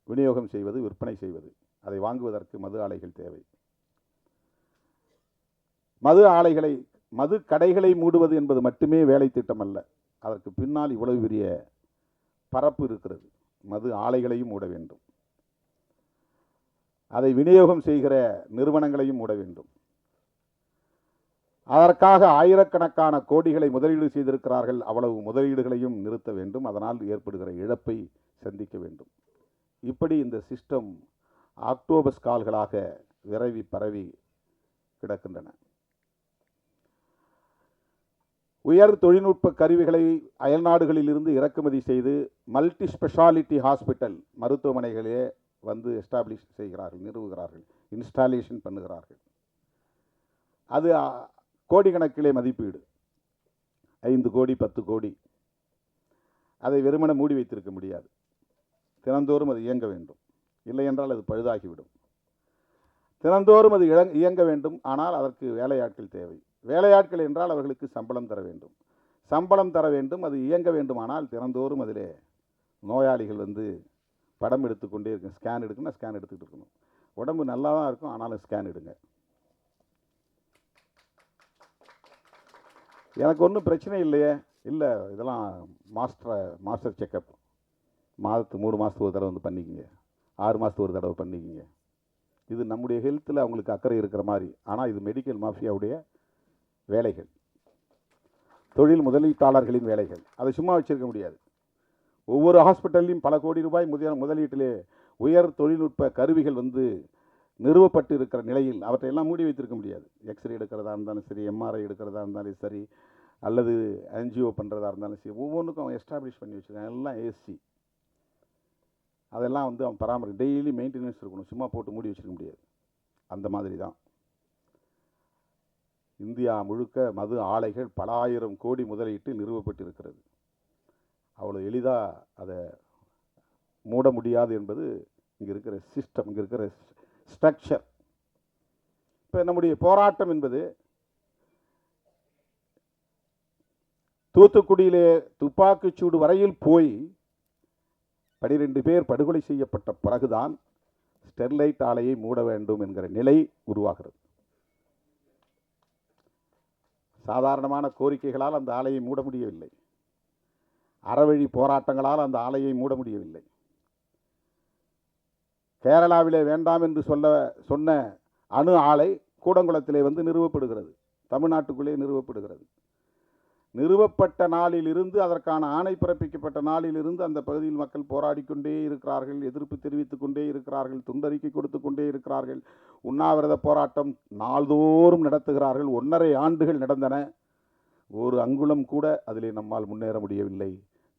விநியோகம் செய்வது, விற்பனை செய்வது, அதை வாங்குவதற்கு மது ஆலைகள் தேவை. மது கடைகளை மூடுவது என்பது மட்டுமே வேலை திட்டம் அல்ல. அதற்கு பின்னால் இவ்வளவு பெரிய பரப்பு இருக்கிறது. மது ஆலைகளையும் மூட வேண்டும், அதை விநியோகம் செய்கிற நிறுவனங்களையும் மூட வேண்டும். அதற்காக ஆயிரக்கணக்கான கோடிகளை முதலீடு செய்திருக்கிறார்கள். அவ்வளவு முதலீடுகளையும் நிறுத்த வேண்டும். அதனால் ஏற்படுகிற இழப்பை சந்திக்க வேண்டும். இப்படி இந்த சிஸ்டம் ஆக்டோபஸ் கால்களாக விரவி பரவி கிடக்கின்றன. உயர் தொழில்நுட்ப கருவிகளை அயல்நாடுகளில் இருந்து இறக்குமதி செய்து மல்டி ஸ்பெஷாலிட்டி ஹாஸ்பிட்டல் மருத்துவமனைகளே வந்து எஸ்டாப்ளிஷ் செய்கிறார்கள், நிறுவுகிறார்கள், இன்ஸ்டாலேஷன் பண்ணுகிறார்கள். அது கோடிக்கணக்கிலே மதிப்பீடு, 5 கோடி 10 கோடி. அதை வெறுமனே மூடி வைத்திருக்க முடியாது. தினந்தோறும் அது இயங்க வேண்டும். இல்லை என்றால் அது பழுதாகிவிடும். தினந்தோறும் அது இயங்க வேண்டும். ஆனால் அதற்கு வேலையாட்கள் தேவை. வேலையாட்கள் என்றால் அவர்களுக்கு சம்பளம் தர வேண்டும். சம்பளம் தர வேண்டும். அது இயங்க வேண்டுமானால் தினந்தோறும் அதிலே நோயாளிகள் வந்து படம் எடுத்துக்கொண்டே இருக்கும். ஸ்கேன் எடுக்கணும்னா ஸ்கேன் எடுத்துக்கிட்டு இருக்கணும். உடம்பு நல்லா தான் இருக்கும், ஆனாலும் ஸ்கேன் எடுங்க. எனக்கு ஒன்றும் பிரச்சனை இல்லையே. இல்லை, இதெல்லாம் மாஸ்டர் செக்கப் மாதத்துக்கு 3 மாதத்துக்கு ஒரு தடவை வந்து பண்ணிக்கிங்க, 6 மாதத்துக்கு ஒரு தடவை பண்ணிக்கிங்க. இது நம்முடைய ஹெல்த்தில் அவங்களுக்கு அக்கறை இருக்கிற மாதிரி. ஆனால் இது மெடிக்கல் மாஃபியாவுடைய வேலைகள், தொழில் முதலீட்டாளர்களின் வேலைகள். அதை சும்மா வச்சுருக்க முடியாது. ஒவ்வொரு ஹாஸ்பிட்டல்லையும் பல கோடி ரூபாய் முதலீட்டிலே உயர் தொழில்நுட்ப கருவிகள் வந்து நிறுவப்பட்டு இருக்கிற நிலையில் அவற்றையெல்லாம் மூடி வைத்திருக்க முடியாது. எக்ஸ்ரே எடுக்கிறதா இருந்தாலும் சரி, எம்ஆர்ஐ எடுக்கிறதா இருந்தாலும் சரி, அல்லது என்ஜிஓ பண்ணுறதா இருந்தாலும் சரி, ஒவ்வொன்றுக்கும் அவன் எஸ்டாப்ளிஷ் பண்ணி வச்சுருக்கான். எல்லாம் ஏசி. அதெல்லாம் வந்து அவன் டெய்லி மெயின்டெனன்ஸ் இருக்கணும். சும்மா போட்டு மூடி வச்சுருக்க முடியாது. அந்த மாதிரி தான் இந்தியா முழுக்க மது ஆலைகள் பல ஆயிரம் கோடி முதலீட்டு நிறுவப்பட்டு இருக்கிறது. அவ்வளோ எளிதாக அதை மூட முடியாது என்பது இங்கே இருக்கிற சிஸ்டம், இங்கே இருக்கிற ஸ்ட்ரக்சர். இப்போ நம்முடைய போராட்டம் என்பது தூத்துக்குடியிலே துப்பாக்கிச்சூடு வரையில் போய் 12 பேர் படுகொலை செய்யப்பட்ட பிறகுதான் ஸ்டெர்லைட் ஆலையை மூட வேண்டும் என்கிற நிலை உருவாகிறது. சாதாரணமான கோரிக்கைகளால் அந்த ஆலையை மூட முடியவில்லை. அறவழி போராட்டங்களால் அந்த ஆலையை மூட முடியவில்லை. கேரளாவிலே வேண்டாம் என்று சொன்ன அணு ஆலை கூடங்குளத்திலே வந்து நிறுவப்படுகிறது. தமிழ்நாட்டுக்குள்ளே நிறுவப்படுகிறது. நிறுவப்பட்ட நாளிலிருந்து, அதற்கான ஆணை பிறப்பிக்கப்பட்ட நாளிலிருந்து அந்த பகுதியில் மக்கள் போராடி கொண்டே இருக்கிறார்கள், எதிர்ப்பு தெரிவித்துக் கொண்டே இருக்கிறார்கள், துண்டறிக்கை கொடுத்து கொண்டே இருக்கிறார்கள், உண்ணாவிரத போராட்டம் நாள்தோறும் நடத்துகிறார்கள். 1.5 ஆண்டுகள் நடந்தன. ஒரு அங்குலம் கூட அதிலே நம்மால் முன்னேற முடியவில்லை.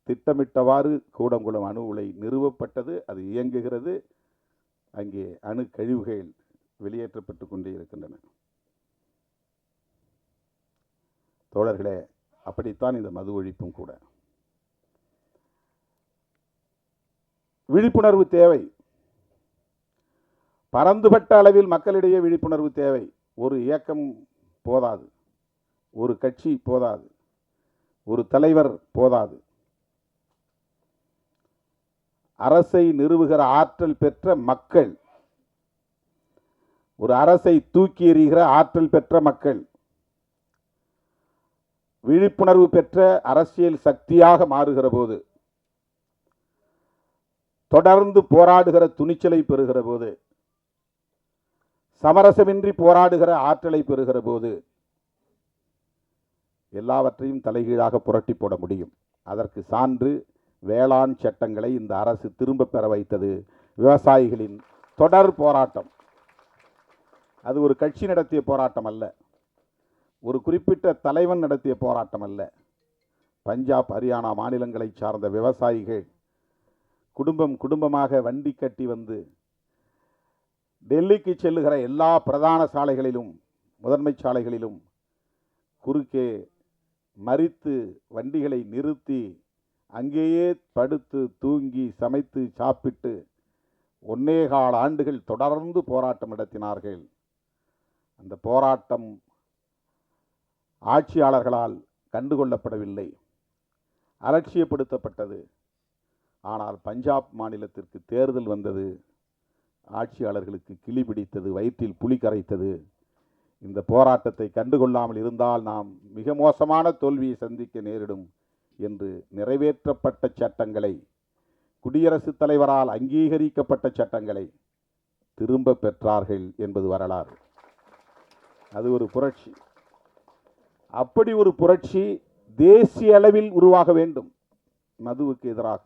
திட்டமிட்டவாறு கூடங்குளம் அணு உலை நிறுவப்பட்டது, அது இயங்குகிறது. அங்கே அணு கழிவுகள் வெளியேற்றப்பட்டு கொண்டே இருக்கின்றன. தோழர்களே, அப்படித்தான் இந்த மது ஒழிப்பும் கூட. விழிப்புணர்வு தேவை. பரந்துபட்ட அளவில் மக்களிடையே விழிப்புணர்வு தேவை. ஒரு இயக்கம் போதாது, ஒரு கட்சி போதாது, ஒரு தலைவர் போதாது. அரசை நிறுவுகிற ஆற்றல் பெற்ற மக்கள், ஒரு அரசை தூக்கி எறிகிற ஆற்றல் பெற்ற மக்கள், விழிப்புணர்வு பெற்ற அரசியல் சக்தியாக மாறுகிற போது, தொடர்ந்து போராடுகிற துணிச்சலை பெறுகிற போது, சமரசமின்றி போராடுகிற ஆற்றலை பெறுகிற போது எல்லாவற்றையும் தலைகீழாக புரட்டி போட முடியும். அதற்கு சான்று வேளாண் சட்டங்களை இந்த அரசு திரும்ப பெற வைத்தது. விவசாயிகளின் தொடர் போராட்டம். அது ஒரு கட்சி நடத்திய போராட்டம் அல்ல, ஒரு குறிப்பிட்ட தலைவன் நடத்திய போராட்டம் அல்ல. பஞ்சாப், ஹரியானா மாநிலங்களை சார்ந்த விவசாயிகள் குடும்பமாக வண்டி கட்டி வந்து டெல்லிக்கு செல்லுகிற எல்லா பிரதான சாலைகளிலும், முதன்மை சாலைகளிலும் குறுக்கே மறித்து வண்டிகளை நிறுத்தி அங்கேயே படுத்து தூங்கி சமைத்து சாப்பிட்டு 1.25 ஆண்டுகள் தொடர்ந்து போராட்டம் நடத்தினார்கள். அந்த போராட்டம் ஆட்சியாளர்களால் கண்டுகொள்ளப்படவில்லை, அலட்சியப்படுத்தப்பட்டது. ஆனால் பஞ்சாப் மாநிலத்திற்கு தேர்தல் வந்தது. ஆட்சியாளர்களுக்கு கிளி பிடித்தது, வயிற்றில் புலி கரைத்தது. இந்த போராட்டத்தை கண்டுகொள்ளாமல் இருந்தால் நாம் மிக மோசமான தோல்வியை சந்திக்க நேரிடும் என்று நிறைவேற்றப்பட்ட சட்டங்களை, குடியரசுத் தலைவரால் அங்கீகரிக்கப்பட்ட சட்டங்களை திரும்ப பெற்றார்கள் என்பது வரலாறு. அது ஒரு புரட்சி. அப்படி ஒரு புரட்சி தேசிய அளவில் உருவாக வேண்டும். மதுவுக்கு எதிராக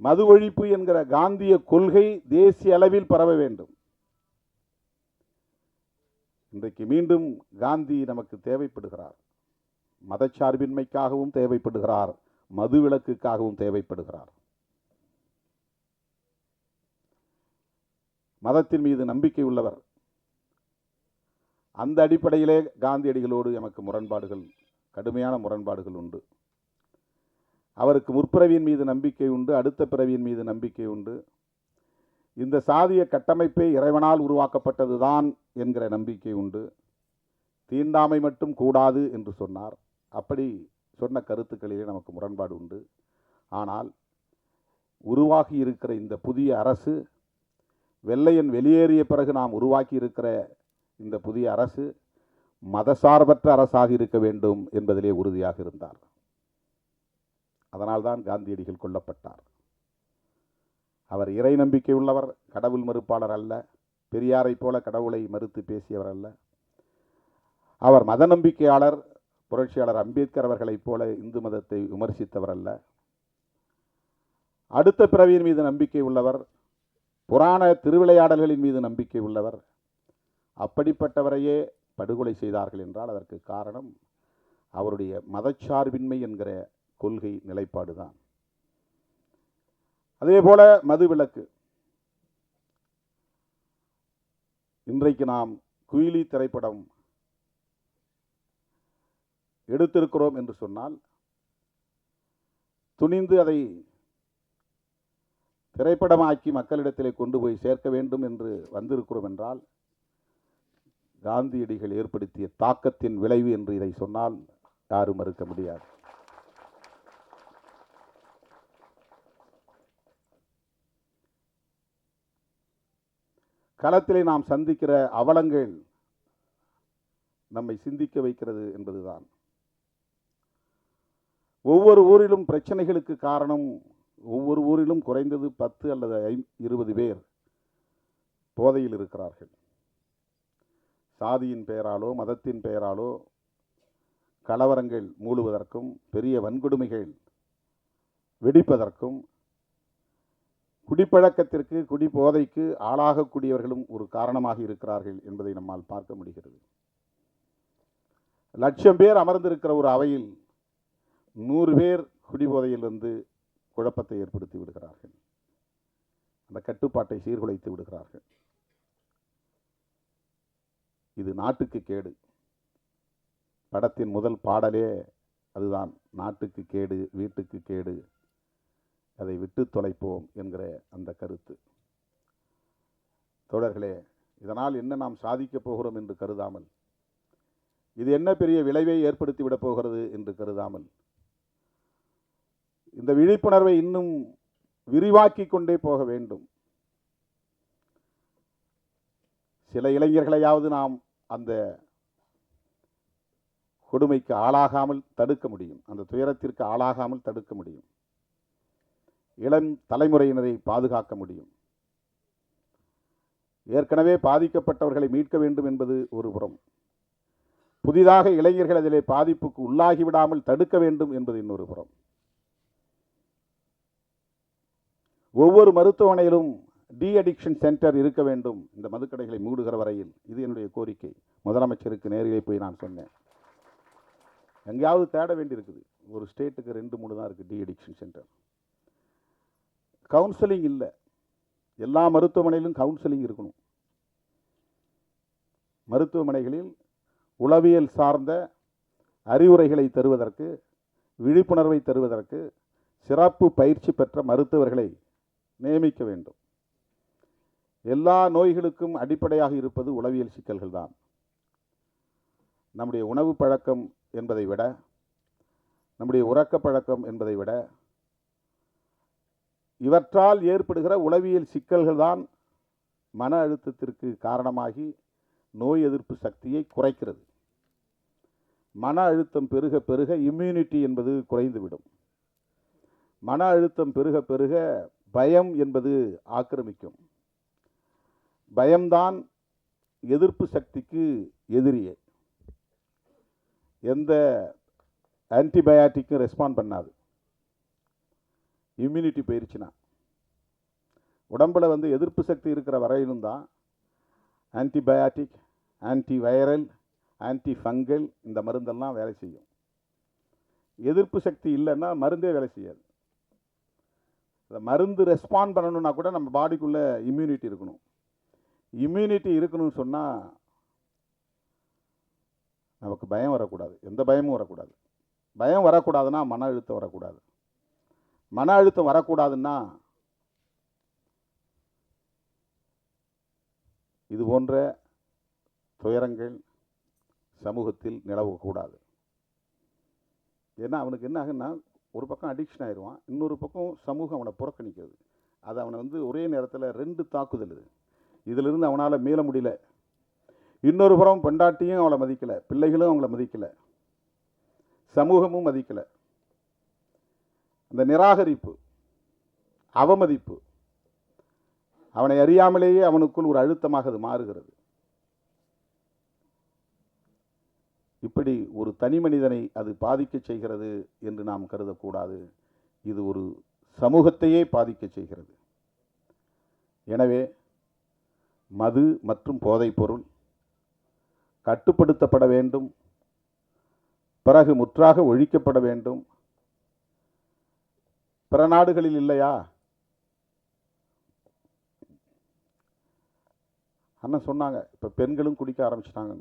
மது ஒழிப்பு என்கிற காந்திய கொள்கை தேசிய அளவில் பரவ வேண்டும். இன்றைக்கு மீண்டும் காந்தி நமக்கு தேவைப்படுகிறார். மதச்சார்பின்மைக்காகவும் தேவைப்படுகிறார், மது விலக்குக்காகவும் தேவைப்படுகிறார். மதத்தின் மீது நம்பிக்கை உள்ளவர். அந்த அடிப்படையிலே காந்தியடிகளோடு எமக்கு முரண்பாடுகள், கடுமையான முரண்பாடுகள் உண்டு. அவருக்கு முற்பிறவியின் மீது நம்பிக்கை உண்டு, அடுத்த பிறவியின் மீது நம்பிக்கை உண்டு. இந்த சாதிய கட்டமைப்பே இறைவனால் உருவாக்கப்பட்டதுதான் என்கிற நம்பிக்கை உண்டு. தீண்டாமை மட்டும் கூடாது என்று சொன்னார். அப்படி சொன்ன கருத்துக்களிலே நமக்கு முரண்பாடு உண்டு. ஆனால் உருவாகி இருக்கிற இந்த புதிய அரசு, வெள்ளையன் வெளியேறிய பிறகு நாம் உருவாக்கி இருக்கிற இந்த புதிய அரசு மதசார்பற்ற அரசாக இருக்க வேண்டும் என்பதிலே உறுதியாக இருந்தார். அதனால்தான் காந்தியடிகள் கொல்லப்பட்டார். அவர் இறை நம்பிக்கை உள்ளவர், கடவுள் மறுப்பாளர் அல்ல. பெரியாரை போல கடவுளை மறுத்து பேசியவர் அல்ல. அவர் மத நம்பிக்கையாளர். புரட்சியாளர் அம்பேத்கர் அவர்களைப் போல இந்து மதத்தை விமர்சித்தவர் அல்ல. அடுத்த பிறவியின் மீது நம்பிக்கை உள்ளவர், புராண திருவிளையாடல்களின் மீது நம்பிக்கை உள்ளவர். அப்படிப்பட்டவரையே படுகொலை செய்தார்கள் என்றால் அதற்கு காரணம் அவருடைய மதச்சார்பின்மை என்கிற கொள்கை நிலைப்பாடுதான். அதேபோல மதுவிலக்கு. இன்றைக்கு நாம் குயிலி திரைப்படம் எடுத்திருக்கிறோம் என்று சொன்னால், துணிந்து அதை திரைப்படமாக்கி மக்களிடத்திலே கொண்டு போய் சேர்க்க வேண்டும் என்று வந்திருக்கிறோம் என்றால், காந்தியடிகள் ஏற்படுத்திய தாக்கத்தின் விளைவு என்று இதை சொன்னால் யாரும் மறுக்க முடியாது. களத்திலே நாம் சந்திக்கிற அவலங்கள் நம்மை சிந்திக்க வைக்கிறது என்பதுதான். ஒவ்வொரு ஊரிலும் பிரச்சனைகளுக்கு காரணம், ஒவ்வொரு ஊரிலும் குறைந்தது 10 அல்லது 20 பேர் போதையில் இருக்கிறார்கள். சாதியின் பெயராலோ மதத்தின் பெயராலோ கலவரங்கள் மூடுவதற்கும் பெரிய வன்கொடுமைகள் வெடிப்பதற்கும் குடிப்பழக்கத்திற்கு குடிபோதைக்கு ஆளாகக்கூடியவர்களும் ஒரு காரணமாக இருக்கிறார்கள் என்பதை நம்மால் பார்க்க முடிகிறது. 1,00,000 பேர் அமர்ந்திருக்கிற ஒரு அவையில் 100 பேர் குடிபோதையில் வந்து குழப்பத்தை ஏற்படுத்தி விடுகிறார்கள். அந்த கட்டுப்பாட்டை சீர்குலைத்து விடுகிறார்கள். இது நாட்டுக்கு கேடு. படத்தின் முதல் பாடலே அதுதான், நாட்டுக்கு கேடு வீட்டுக்கு கேடு, அதை விட்டு தொலைப்போம் என்கிற அந்த கருத்து. தோழர்களே, இதனால் என்ன நாம் சாதிக்கப் போகிறோம் என்று கருதாமல், இது என்ன பெரிய விளைவை ஏற்படுத்திவிடப் போகிறது என்று கருதாமல், இந்த விழிப்புணர்வை இன்னும் விரிவாக்கி கொண்டே போக வேண்டும். சில இளைஞர்களையாவது நாம் அந்த கொடுமைக்கு ஆளாகாமல் தடுக்க முடியும், அந்த துயரத்திற்கு ஆளாகாமல் தடுக்க முடியும். இளம் தலைமுறையினரை பாதுகாக்க முடியும். ஏற்கனவே பாதிக்கப்பட்டவர்களை மீட்க வேண்டும் என்பது ஒரு புறம், புதிதாக இளைஞர்கள் அதிலே பாதிப்புக்கு உள்ளாகிவிடாமல் தடுக்க வேண்டும் என்பது இன்னொரு புறம். ஒவ்வொரு மருத்துவமனையிலும் டி அடிக்ஷன் சென்டர் இருக்க வேண்டும் இந்த மதுக்கடைகளை மூடுகிற வரையில். இது என்னுடைய கோரிக்கை. முதலமைச்சருக்கு நேரிலே போய் நான் சொன்னேன். எங்கேயாவது தேட வேண்டியிருக்குது. ஒரு ஸ்டேட்டுக்கு 2-3 தான் இருக்குது டி அடிக்ஷன் சென்டர். கவுன்சிலிங் இல்லை. எல்லா மருத்துவமனையிலும் கவுன்சிலிங் இருக்கணும். மருத்துவமனைகளில் உளவியல் சார்ந்த அறிவுரைகளை தருவதற்கு, விழிப்புணர்வை தருவதற்கு சிறப்பு பயிற்சி பெற்ற மருத்துவர்களை நியமிக்க வேண்டும். எல்லா நோய்களுக்கும் அடிப்படையாக இருப்பது உளவியல் சிக்கல்கள் தான். நம்முடைய உணவு பழக்கம் என்பதை விட, நம்முடைய உறக்க பழக்கம் என்பதை விட, இவற்றால் ஏற்படுகிற உளவியல் சிக்கல்கள் தான் மன அழுத்தத்திற்கு காரணமாகி நோய் எதிர்ப்பு சக்தியை குறைக்கிறது. மன அழுத்தம் பெருக பெருக இம்யூனிட்டி என்பது குறைந்துவிடும். மன அழுத்தம் பெருக பெருக பயம் என்பது ஆக்கிரமிக்கும். பயம்தான் எதிர்ப்பு சக்திக்கு எதிரியே. எந்த ஆன்டிபயாட்டிக்கும் ரெஸ்பாண்ட் பண்ணாது. இம்யூனிட்டி போயிடுச்சுன்னா, உடம்புல எதிர்ப்பு சக்தி இருக்கிற வரையிலும் தான் ஆன்டிபயாட்டிக், ஆன்டிவைரல், ஆன்டி ஃபங்கல் இந்த மருந்தெல்லாம் வேலை செய்யும். எதிர்ப்பு சக்தி இல்லைன்னா மருந்தே வேலை செய்யாது. இந்த மருந்து ரெஸ்பாண்ட் பண்ணணும்னா கூட நம்ம பாடிக்குள்ளே இம்யூனிட்டி இருக்கணும். இம்யூனிட்டி இருக்கணும்னு சொன்னால் நமக்கு பயம் வரக்கூடாது, எந்த பயமும் வரக்கூடாது. பயம் வரக்கூடாதுன்னா மன அழுத்தம் வரக்கூடாது. மன அழுத்தம் வரக்கூடாதுன்னா இது போன்ற துயரங்கள் சமூகத்தில் நிலவக்கூடாது. ஏன்னா அவனுக்கு என்ன ஆகுன்னா, ஒரு பக்கம் அடிக்ஷன் ஆயிடுவான், இன்னொரு பக்கம் சமூகம் அவனை புறக்கணிக்கிறது. அது அவனை வந்து ஒரே நேரத்தில் 2 தாக்குதல் இது. இதிலிருந்து அவனால் மீள முடியல. இன்னொரு புறம் பொண்டாட்டியும் அவளை மதிக்கலை, பிள்ளைகளும் அவங்கள மதிக்கலை, சமூகமும் மதிக்கலை. அந்த நிராகரிப்பு, அவமதிப்பு அவனை அறியாமலேயே அவனுக்குள் ஒரு அழுத்தமாக அது மாறுகிறது. இப்படி ஒரு தனி மனிதனை அது பாதிக்க செய்கிறது என்று நாம் கருதக்கூடாது. இது ஒரு சமூகத்தையே பாதிக்க செய்கிறது. எனவே மது மற்றும் போதைப் பொருள் கட்டுப்படுத்தப்பட வேண்டும், பிறகு முற்றாக ஒழிக்கப்பட வேண்டும். பிற நாடுகளில் இல்லையா? அண்ணன் சொன்னாங்க, இப்போ பெண்களும் குடிக்க ஆரம்பிச்சிட்டாங்க.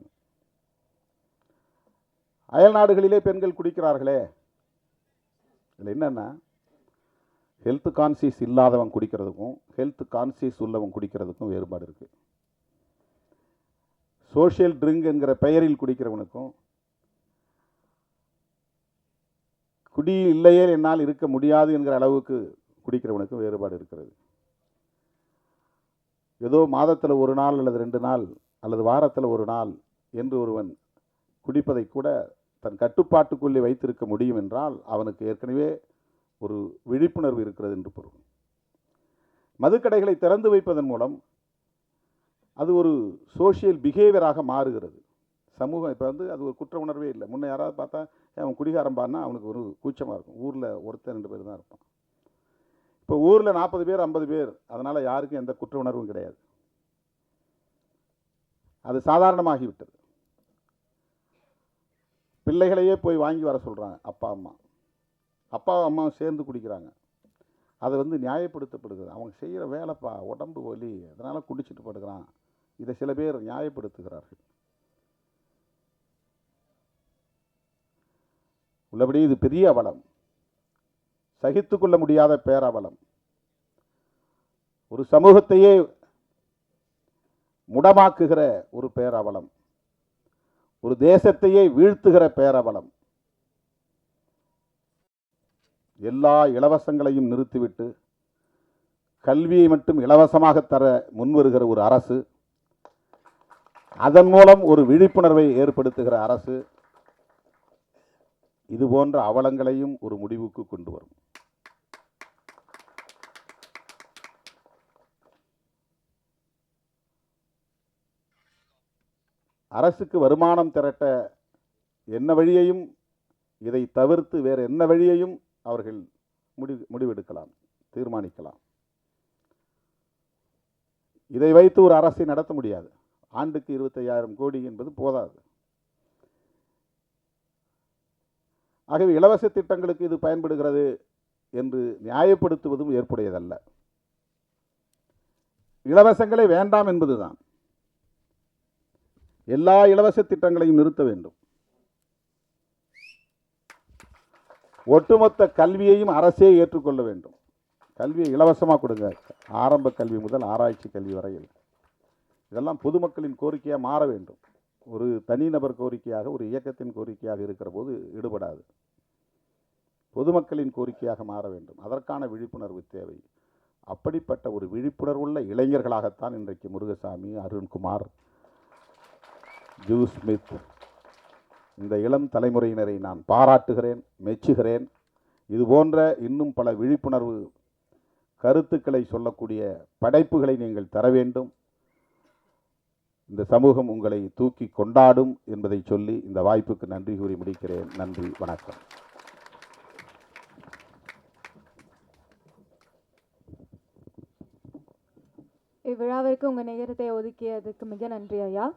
அயல் நாடுகளிலே பெண்கள் குடிக்கிறார்களே. இதில் என்னென்னா, ஹெல்த் கான்சியஸ் இல்லாதவன் குடிக்கிறதுக்கும் ஹெல்த் கான்சியஸ் உள்ளவன் குடிக்கிறதுக்கும் வேறுபாடு இருக்குது. சோஷியல் ட்ரிங்க் என்கிற பெயரில் குடிக்கிறவனுக்கும் குடி இல்லையே என்னால் இருக்க முடியாது என்கிற அளவுக்கு குடிக்கிறவனுக்கும் வேறுபாடு இருக்கிறது. ஏதோ மாதத்தில் ஒரு நாள் அல்லது 2 நாள் அல்லது வாரத்தில் ஒரு நாள் என்று ஒருவன் குடிப்பதை கூட தன் கட்டுப்பாட்டுக்குள்ளே வைத்திருக்க முடியும் என்றால் அவனுக்கு ஏற்கனவே ஒரு விழிப்புணர்வு இருக்கிறது என்று பொருள். மதுக்கடைகளை திறந்து வைப்பதன் மூலம் அது ஒரு சோஷியல் பிஹேவியராக மாறுகிறது. சமூகம் இப்போ வந்து அது ஒரு குற்ற உணர்வே இல்லை. முன்னே யாராவது பார்த்தா அவன் குடிகாரம் பாருன்னா அவனுக்கு ஒரு கூச்சமாக இருக்கும். ஊரில் ஒருத்தர் 2 பேர் தான் இருப்பான். இப்போ ஊரில் 40 பேர் 50 பேர், அதனால் யாருக்கும் எந்த குற்ற உணர்வும் கிடையாது. அது சாதாரணமாகிவிட்டது. பிள்ளைகளையே போய் வாங்கி வர சொல்கிறாங்க அப்பா அம்மாவும் சேர்ந்து குடிக்கிறாங்க. அதை வந்து நியாயப்படுத்தப்படுகிறது. அவங்க செய்கிற வேலைப்பா, உடம்பு வலி, அதனால் குடிச்சிட்டு படுக்கிறான். இதை சில பேர் நியாயப்படுத்துகிறார்கள். உள்ளபடி இது பெரிய அவலம், சகித்து கொள்ள முடியாத பேரவலம். ஒரு சமூகத்தையே முடமாக்குகிற ஒரு பேரவலம், ஒரு தேசத்தையே வீழ்த்துகிற பேரவலம். எல்லா இலவசங்களையும் நிறுத்திவிட்டு கல்வியை மட்டும் இலவசமாக தர முன்வருகிற ஒரு அரசு, அதன் மூலம் ஒரு விழிப்புணர்வை ஏற்படுத்துகிற அரசு, இது போன்ற அவலங்களையும் ஒரு முடிவுக்கு கொண்டு வரும். அரசுக்கு வருமானம் திரட்ட என்ன வழியையும், இதை தவிர்த்து வேறு என்ன வழியையும் அவர்கள் முடிவெடுக்கலாம், தீர்மானிக்கலாம். இதை வைத்து ஒரு அரசை நடத்த முடியாது. ஆண்டுக்கு 25,000 கோடி என்பது போதாது. ஆகவே இலவச திட்டங்களுக்கு இது பயன்படுகிறது என்று நியாயப்படுத்துவதும் ஏற்புடையதல்ல. இலவசங்களே வேண்டாம் என்பதுதான். எல்லா இலவச திட்டங்களையும் நிறுத்த வேண்டும். ஒட்டுமொத்த கல்வியையும் அரசே ஏற்றுக்கொள்ள வேண்டும். கல்வியை இலவசமாக கொடுங்க, ஆரம்ப கல்வி முதல் ஆராய்ச்சி கல்வி வரையில். இதெல்லாம் பொதுமக்களின் கோரிக்கையாக மாற வேண்டும். ஒரு தனிநபர் கோரிக்கையாக, ஒரு இயக்கத்தின் கோரிக்கையாக இருக்கிற போது ஈடுபடாது. பொதுமக்களின் கோரிக்கையாக மாற வேண்டும். அதற்கான விழிப்புணர்வு தேவை. அப்படிப்பட்ட ஒரு விழிப்புணர்வுள்ள இளைஞர்களாகத்தான் இன்றைக்கு முருகசாமி, அருண்குமார், ஜூஸ் ஸ்மித், இந்த இளம் தலைமுறையினரை நான் பாராட்டுகிறேன், மெச்சுகிறேன். இது போன்ற இன்னும் பல விழிப்புணர்வு கருத்துக்களை சொல்லக்கூடிய படைப்புகளை நீங்கள் தர வேண்டும். இந்த சமூகம் உங்களை தூக்கி கொண்டாடும் என்பதை சொல்லி இந்த வாய்ப்புக்கு நன்றி கூறி முடிக்கிறேன். நன்றி, வணக்கம். இவ்விழாவிற்கு உங்கள் நேரத்தை ஒதுக்கியதுக்கு மிக நன்றி ஐயா.